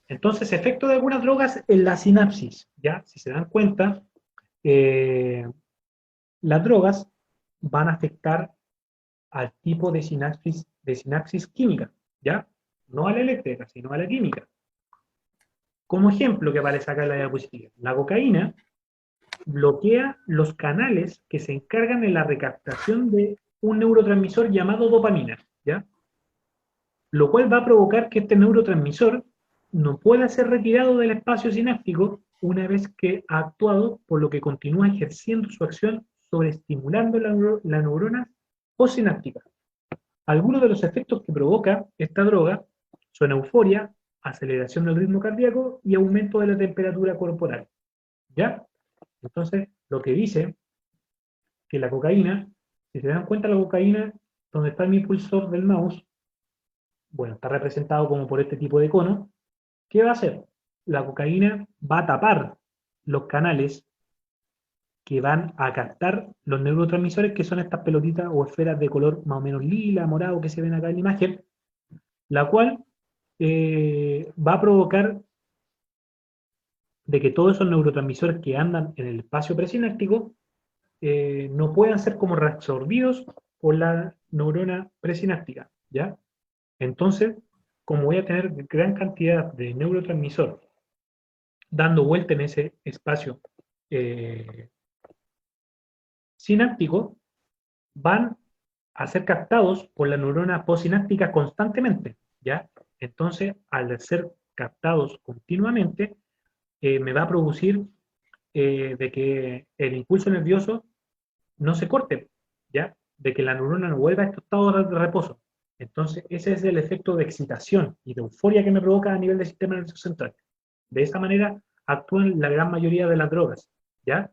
Entonces, efecto de algunas drogas en la sinapsis, ¿ya? Si se dan cuenta, eh, las drogas van a afectar al tipo de sinapsis química, ¿ya? No a la eléctrica, sino a la química. Como ejemplo que aparece acá en la diapositiva, la cocaína bloquea los canales que se encargan de la recaptación de un neurotransmisor llamado dopamina, ¿ya? Lo cual va a provocar que este neurotransmisor no pueda ser retirado del espacio sináptico una vez que ha actuado, por lo que continúa ejerciendo su acción sobreestimulando la neurona postsináptica. Algunos de los efectos que provoca esta droga son euforia, aceleración del ritmo cardíaco y aumento de la temperatura corporal. ¿Ya? Entonces, lo que dice que la cocaína, si se dan cuenta, la cocaína, donde está mi pulsor del mouse, bueno, está representado como por este tipo de cono. ¿Qué va a hacer? La cocaína va a tapar los canales que van a captar los neurotransmisores, que son estas pelotitas o esferas de color más o menos lila, morado, que se ven acá en la imagen, la cual va a provocar de que todos esos neurotransmisores que andan en el espacio presináptico no puedan ser como reabsorbidos por la neurona presináptica, ¿ya? Entonces, como voy a tener gran cantidad de neurotransmisor dando vuelta en ese espacio eh, sináptico, van a ser captados por la neurona postsináptica constantemente, ¿ya? Entonces, al ser captados continuamente, me va a producir de que el impulso nervioso no se corte, ¿ya? De que la neurona no vuelva a este estado de reposo. Entonces, ese es el efecto de excitación y de euforia que me provoca a nivel del sistema nervioso central. De esa manera actúan la gran mayoría de las drogas, ¿ya?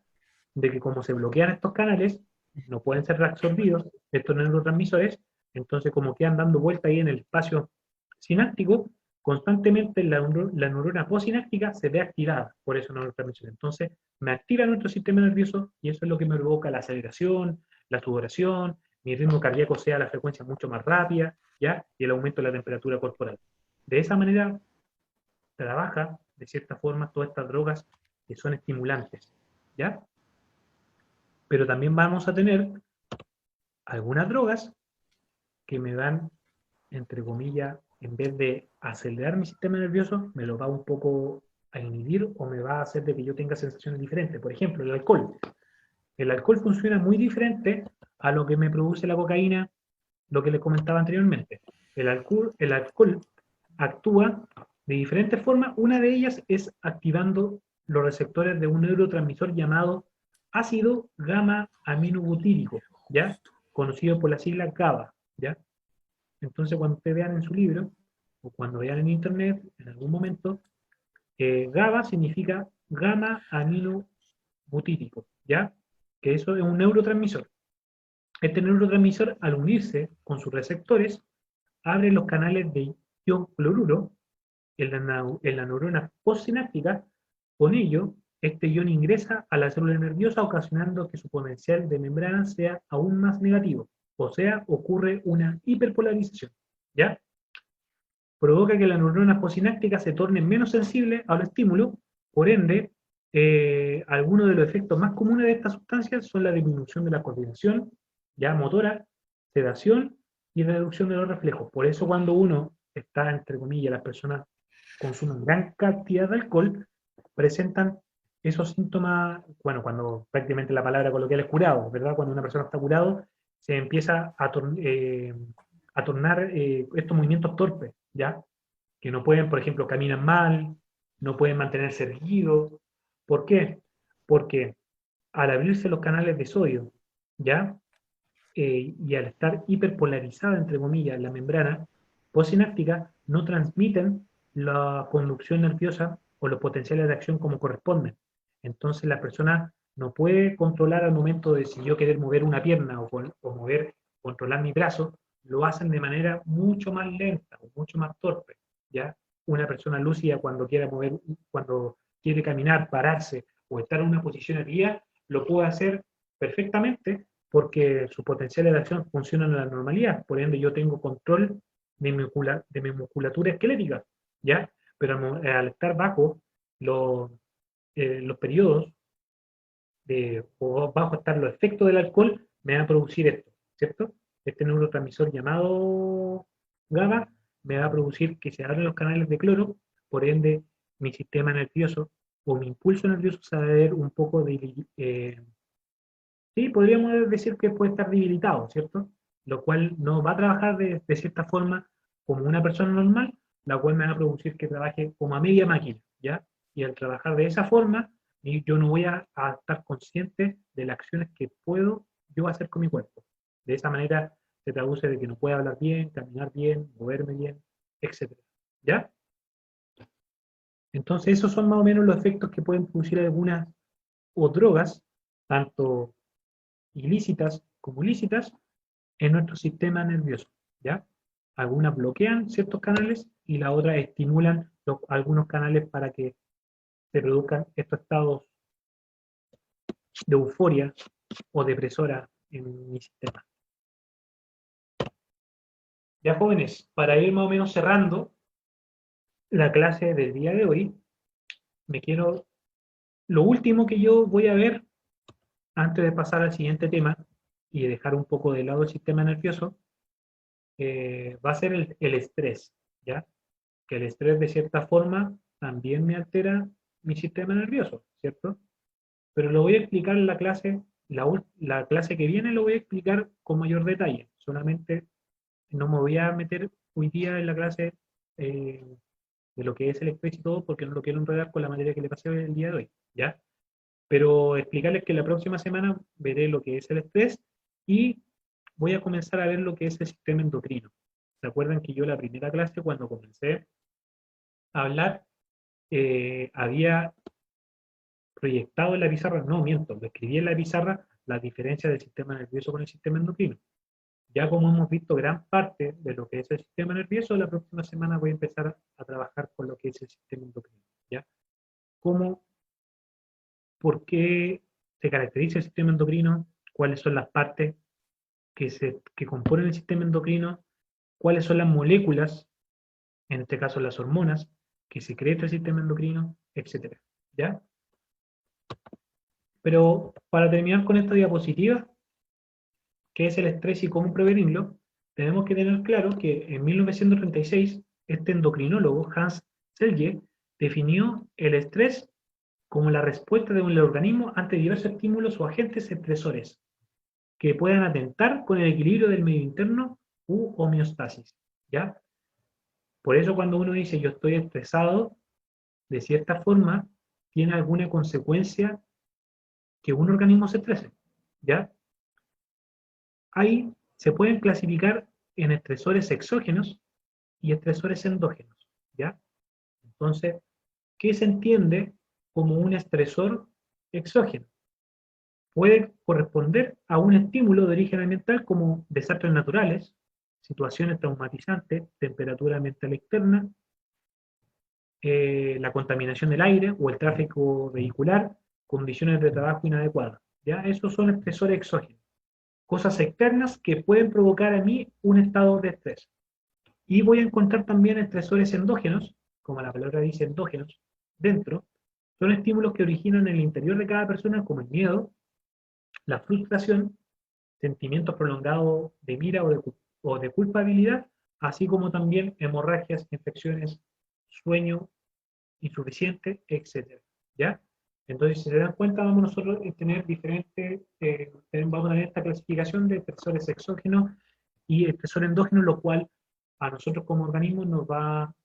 De que como se bloquean estos canales, no pueden ser reabsorbidos estos neurotransmisores, entonces como quedan dando vuelta ahí en el espacio sináptico, constantemente la neurona postsináptica se ve activada por esos neurotransmisores. Entonces me activa nuestro sistema nervioso y eso es lo que me provoca la aceleración, la sudoración, mi ritmo cardíaco sea la frecuencia mucho más rápida, ¿ya? Y el aumento de la temperatura corporal. De esa manera trabaja, de cierta forma, todas estas drogas que son estimulantes, ¿ya? Pero también vamos a tener algunas drogas que me dan, entre comillas, en vez de acelerar mi sistema nervioso, me lo va un poco a inhibir o me va a hacer de que yo tenga sensaciones diferentes. Por ejemplo, el alcohol. El alcohol funciona muy diferente a lo que me produce la cocaína, lo que les comentaba anteriormente. El alcohol actúa de diferentes formas. Una de ellas es activando los receptores de un neurotransmisor llamado ácido gamma aminobutírico, ¿ya? Conocido por la sigla GABA, ¿ya? Entonces, cuando ustedes vean en su libro, o cuando vean en internet, en algún momento, GABA significa gamma aminobutírico, butírico, ¿ya? Que eso es un neurotransmisor. Este neurotransmisor, al unirse con sus receptores, abre los canales de ion cloruro en la neurona postsináptica. Con ello, este ion ingresa a la célula nerviosa ocasionando que su potencial de membrana sea aún más negativo, o sea, ocurre una hiperpolarización, ¿ya? Provoca que las neuronas postsinápticas se tornen menos sensibles al estímulo, por ende, algunos de los efectos más comunes de estas sustancias son la disminución de la coordinación, ya motora, sedación y reducción de los reflejos. Por eso cuando uno está, entre comillas, las personas consumen gran cantidad de alcohol, presentan esos síntomas, bueno, cuando prácticamente la palabra coloquial es curado, ¿verdad? Cuando una persona está curado, se empieza a tornar estos movimientos torpes, ¿ya? Que no pueden, por ejemplo, caminan mal, no pueden mantenerse erguidos. ¿Por qué? Porque al abrirse los canales de sodio, ¿ya? Y al estar hiperpolarizada, entre comillas, la membrana postsináptica, no transmiten la conducción nerviosa o los potenciales de acción como corresponden. Entonces la persona no puede controlar al momento de si yo querer mover una pierna o mover, controlar mi brazo, lo hacen de manera mucho más lenta o mucho más torpe, ¿ya? Una persona lúcida cuando quiera mover, cuando quiere caminar, pararse o estar en una posición erguida, lo puede hacer perfectamente porque sus potenciales de acción funcionan a la normalidad, por ende yo tengo control de mi musculatura esquelética, ¿ya? Pero al estar bajo los, los periodos o bajo estar los efectos del alcohol, me va a producir esto, ¿cierto? Este neurotransmisor llamado GABA me va a producir que se abran los canales de cloro, por ende mi sistema nervioso o mi impulso nervioso se va a ver un poco sí, podríamos decir que puede estar debilitado, ¿cierto? Lo cual no va a trabajar de cierta forma como una persona normal, la cual me va a producir que trabaje como a media máquina, ¿ya? Y al trabajar de esa forma, yo no voy a estar consciente de las acciones que puedo yo hacer con mi cuerpo. De esa manera se traduce de que no puedo hablar bien, caminar bien, moverme bien, etcétera, ¿ya? Entonces esos son más o menos los efectos que pueden producir algunas o drogas, tanto ilícitas como lícitas, en nuestro sistema nervioso, ¿ya? Algunas bloquean ciertos canales y las otras estimulan algunos canales para que se produzcan estos estados de euforia o depresora en mi sistema. Ya jóvenes, para ir más o menos cerrando la clase del día de hoy, me quiero, lo último que yo voy a ver antes de pasar al siguiente tema y dejar un poco de lado el sistema nervioso, va a ser el estrés, ¿ya? Que el estrés de cierta forma también me altera mi sistema nervioso, ¿cierto? Pero lo voy a explicar en la clase, la clase que viene lo voy a explicar con mayor detalle. Solamente no me voy a meter hoy día en la clase eh, de lo que es el estrés y todo, porque no lo quiero enredar con la materia que le pasé el día de hoy, ¿ya? Pero explicarles que la próxima semana veré lo que es el estrés y voy a comenzar a ver lo que es el sistema endocrino. ¿Se acuerdan que yo la primera clase, cuando comencé a hablar, había proyectado en la pizarra, no miento, lo escribí en la pizarra, las diferencias del sistema nervioso con el sistema endocrino? Ya como hemos visto gran parte de lo que es el sistema nervioso, la próxima semana voy a empezar a trabajar con lo que es el sistema endocrino, ¿ya? ¿Cómo, por qué se caracteriza el sistema endocrino? ¿Cuáles son las partes que componen el sistema endocrino? ¿Cuáles son las moléculas, en este caso las hormonas, que secreta el sistema endocrino, etcétera? ¿Ya? Pero para terminar con esta diapositiva, que es el estrés y cómo prevenirlo, tenemos que tener claro que en 1936 este endocrinólogo Hans Selye definió el estrés como la respuesta de un organismo ante diversos estímulos o agentes estresores que puedan atentar con el equilibrio del medio interno u homeostasis, ¿ya? Por eso cuando uno dice yo estoy estresado, de cierta forma tiene alguna consecuencia que un organismo se estrese, ¿ya? Ahí se pueden clasificar en estresores exógenos y estresores endógenos, ¿ya? Entonces, ¿qué se entiende como un estresor exógeno? puede corresponder a un estímulo de origen ambiental como desastres naturales, situaciones traumatizantes, temperatura ambiental externa, la contaminación del aire o el tráfico vehicular, condiciones de trabajo inadecuadas. ¿Ya? Esos son estresores exógenos, cosas externas que pueden provocar a mí un estado de estrés. Y voy a encontrar también estresores endógenos, como la palabra dice endógenos, dentro. Son estímulos que originan en el interior de cada persona, como el miedo, la frustración, sentimientos prolongados de ira o de culpabilidad, así como también hemorragias, infecciones, sueño insuficiente, etcétera. ¿Ya? Entonces, si se dan cuenta, vamos nosotros a tener diferentes, vamos a tener esta clasificación de estresores exógenos y estresor endógeno, lo cual a nosotros como organismo nos va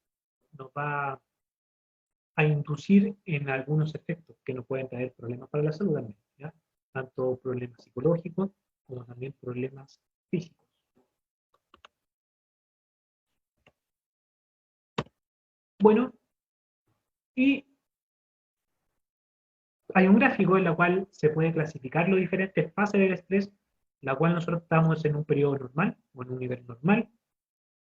a inducir en algunos efectos que nos pueden traer problemas para la salud también, ¿ya? Tanto problemas psicológicos como también problemas físicos. Bueno, y hay un gráfico en el cual se puede clasificar los diferentes fases del estrés, la cual nosotros estamos en un periodo normal o en un nivel normal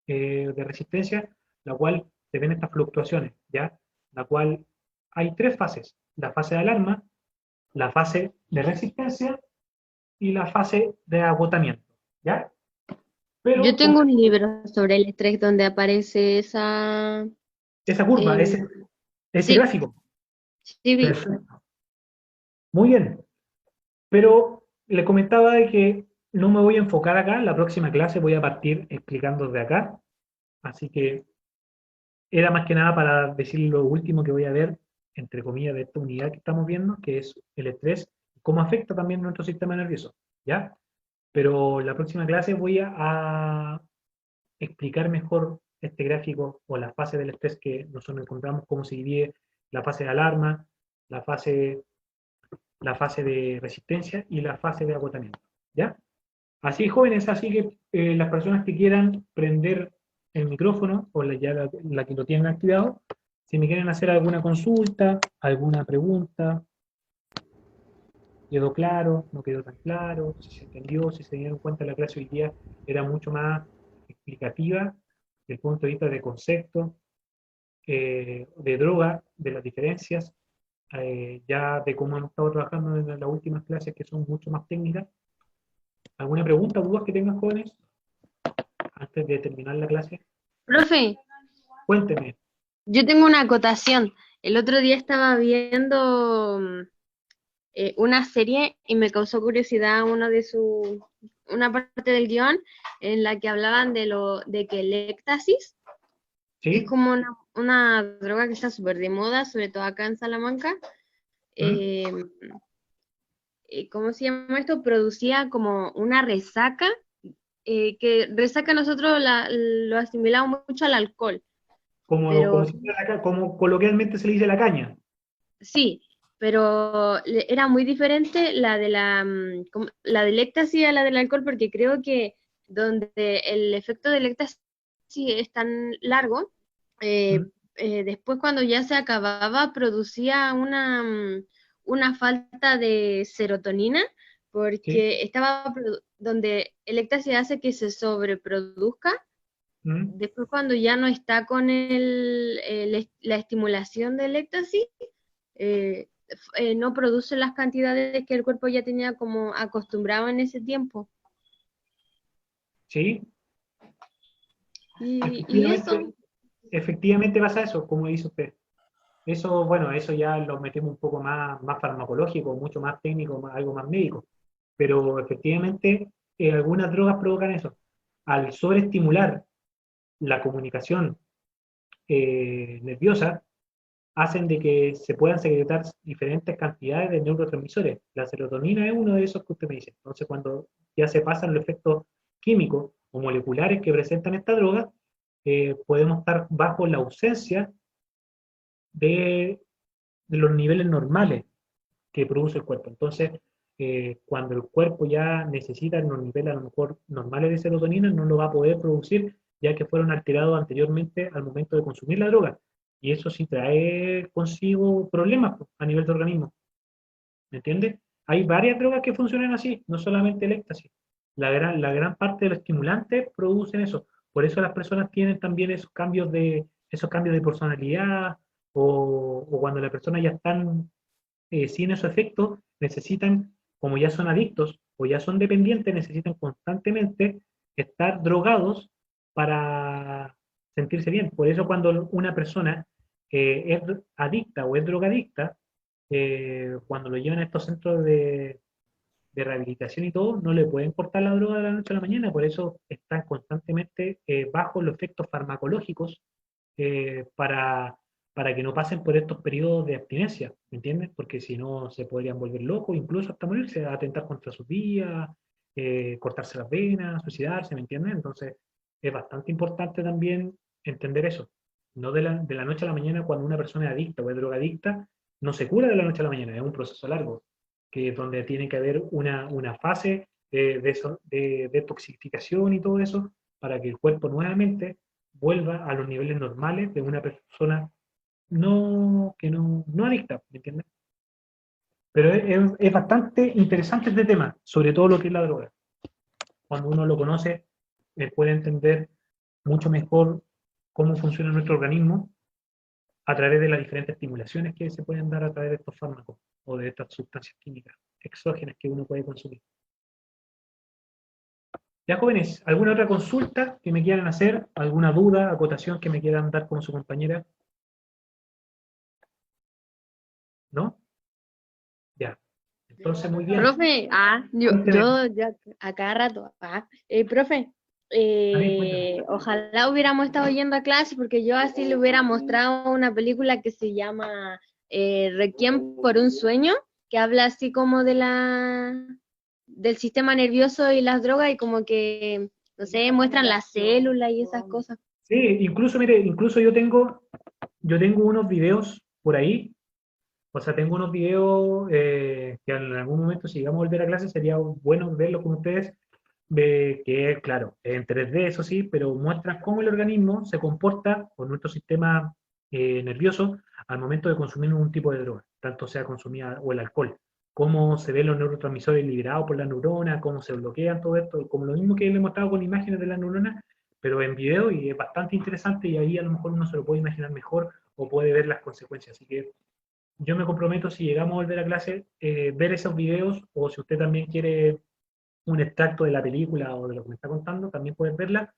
de resistencia, la cual se ven estas fluctuaciones, ¿ya? La cual hay tres fases, la fase de alarma, la fase de resistencia y la fase de agotamiento, ¿ya? Yo Pero tengo un libro sobre el estrés donde aparece esa... esa curva, em, ese sí, gráfico, sí vi. perfecto, muy bien. Pero le comentaba de que no me voy a enfocar acá, la próxima clase voy a partir explicando desde acá, así que era más que nada para decir lo último que voy a ver, entre comillas, de esta unidad que estamos viendo, que es el estrés, cómo afecta también nuestro sistema nervioso, ¿ya? Pero la próxima clase voy a explicar mejor este gráfico o la fase del estrés que nosotros encontramos, cómo se divide la fase de alarma, la fase, la fase de resistencia y la fase de agotamiento, ¿ya? Así, jóvenes, así que las personas que quieran prender el micrófono o la que lo tienen activado, si me quieren hacer alguna consulta, alguna pregunta, quedó claro, no quedó tan claro, si se entendió, si se dieron cuenta la clase hoy día era mucho más explicativa desde el punto de vista de concepto, de droga, de las diferencias, ya de cómo hemos estado trabajando en las últimas clases que son mucho más técnicas. ¿Alguna pregunta, dudas que tengan, jóvenes, antes de terminar la clase? Profe, Cuénteme. yo tengo una acotación. El otro día estaba viendo una serie y me causó curiosidad una parte del guión en la que hablaban de que el éxtasis, que es ¿Sí? como una droga que está súper de moda, sobre todo acá en Salamanca, ¿Mm? eh, ¿cómo se llama esto? Producía como una resaca, que resaca nosotros lo asimilamos mucho al alcohol, Como pero si fuera como coloquialmente se le dice la caña. sí, pero era muy diferente la del éxtasis a la del alcohol, porque creo que donde el efecto del éxtasis es tan largo, ¿Mm? después cuando ya se acababa producía una falta de serotonina, ¿Sí? porque donde el éxtasis hace que se sobreproduzca. ¿Mm? Después cuando ya no está con la estimulación del éxtasis, no produce las cantidades que el cuerpo ya tenía como acostumbrado en ese tiempo. ¿Sí? Y Efectivamente, eso, efectivamente pasa eso, como dice usted. Eso, bueno, eso ya lo metemos un poco más farmacológico, mucho más técnico, algo más médico. Pero efectivamente, algunas drogas provocan eso. Al sobreestimular la comunicación nerviosa, hacen de que se puedan secretar diferentes cantidades de neurotransmisores. La serotonina es uno de esos que usted me dice. Entonces, cuando ya se pasan los efectos químicos o moleculares que presentan esta droga, podemos estar bajo la ausencia de, de los niveles normales que produce el cuerpo. Entonces, cuando el cuerpo ya necesita los niveles a lo mejor normales de serotonina, no lo va a poder producir ya que fueron alterados anteriormente al momento de consumir la droga. Y eso sí trae consigo problemas a nivel de organismo. ¿Me entiende? hay varias drogas que funcionan así, no solamente el éxtasis. La gran parte de los estimulantes producen eso. Por eso las personas tienen también esos cambios de personalidad, o cuando las personas ya están sin esos efectos, necesitan, como ya son adictos o ya son dependientes, necesitan constantemente estar drogados para sentirse bien. Por eso cuando una persona es adicta o es drogadicta, cuando lo llevan a estos centros de rehabilitación y todo, no le pueden cortar la droga de la noche a la mañana, por eso están constantemente bajo los efectos farmacológicos, para que no pasen por estos periodos de abstinencia, ¿me entiendes? Porque si no se podrían volver locos, incluso hasta morirse, atentar contra sus vidas, cortarse las venas, suicidarse, ¿me entiendes? Entonces es bastante importante también entender eso. No de la noche a la mañana, cuando una persona es adicta o es drogadicta, no se cura de la noche a la mañana, es un proceso largo, que es donde tiene que haber una fase de detoxificación y todo eso, para que el cuerpo nuevamente vuelva a los niveles normales de una persona que no adicta, ¿me entiendes? Pero es bastante interesante este tema, sobre todo lo que es la droga. Cuando uno lo conoce, puede entender mucho mejor cómo funciona nuestro organismo a través de las diferentes estimulaciones que se pueden dar a través de estos fármacos o de estas sustancias químicas exógenas que uno puede consumir. Ya, jóvenes, ¿alguna otra consulta que me quieran hacer? ¿Alguna duda, acotación que me quieran dar como su compañera? ¿No? Ya. Entonces, muy bien. Profe, yo, Cuénteme. yo ya a cada rato, profe, A mí, cuéntame. ojalá hubiéramos estado yendo a clase porque yo así le hubiera mostrado una película que se llama Requiem por un sueño, que habla así como del sistema nervioso y las drogas y como que, no sé, muestran las células y esas cosas. Sí, incluso, mire, incluso yo tengo unos videos por ahí, o sea, tengo unos videos que en algún momento, si llegamos a volver a clase, sería bueno verlos con ustedes, que claro, en 3D, eso sí, pero muestran cómo el organismo se comporta con nuestro sistema nervioso al momento de consumir un tipo de droga, tanto sea consumida o el alcohol, cómo se ven los neurotransmisores liberados por la neurona, cómo se bloquean todo esto, como lo mismo que le he mostrado con imágenes de la neurona, pero en video, y es bastante interesante, y ahí a lo mejor uno se lo puede imaginar mejor o puede ver las consecuencias. Así que yo me comprometo, si llegamos a volver a clase, ver esos videos, o si usted también quiere un extracto de la película o de lo que me está contando, también puedes verla,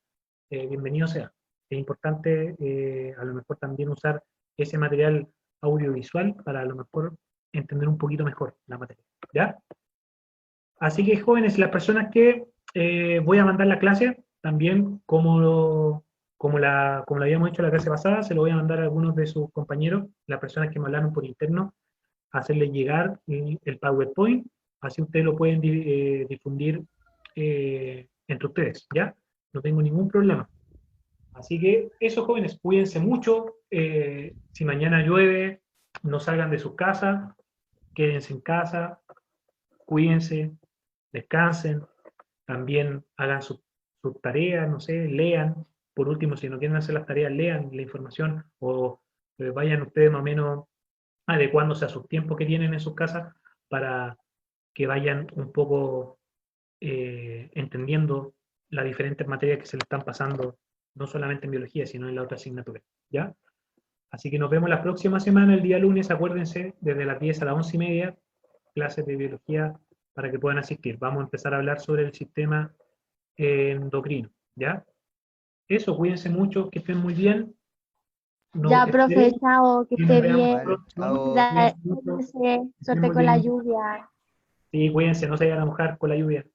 bienvenido sea. Es importante a lo mejor también usar ese material audiovisual para a lo mejor entender un poquito mejor la materia. ¿Ya? Así que, jóvenes, las personas que voy a mandar la clase, también como la habíamos hecho la clase pasada, se lo voy a mandar a algunos de sus compañeros, las personas que me hablaron por interno, hacerles llegar el PowerPoint, así ustedes lo pueden difundir entre ustedes, ¿ya? No tengo ningún problema. Así que eso, jóvenes, cuídense mucho. Si mañana llueve, no salgan de sus casas, quédense en casa, cuídense, descansen, también hagan sus tareas, no sé, lean. Por último, si no quieren hacer las tareas, lean la información, o vayan ustedes más o menos adecuándose a sus tiempos que tienen en sus casas, para que vayan un poco entendiendo las diferentes materias que se le están pasando, no solamente en biología, sino en la otra asignatura. ¿Ya? Así que nos vemos la próxima semana, el día lunes, acuérdense, desde las 10 a las 11:30, clases de biología para que puedan asistir. Vamos a empezar a hablar sobre el sistema endocrino. ¿Ya? Eso, cuídense mucho, que estén muy bien. Ya, Nos profe, esperemos chao, que y nos esté veamos bien. Vale, pronto. chao. Cuídense mucho, Cuídense, que estén suerte muy con la bien. lluvia. Sí, cuídense, no se vayan a mojar con la lluvia.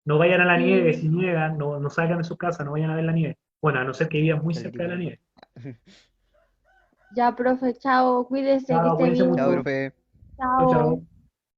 No vayan a la nieve, Sí. si nieva, no salgan de su casa, no vayan a ver la nieve. Bueno, a no ser que vivan muy cerca de la Calderito. nieve. Ya, profe, chao, cuídese, que Chao, esté cuídense Chao, bien. mucho. profe. Chao, Chao. chao.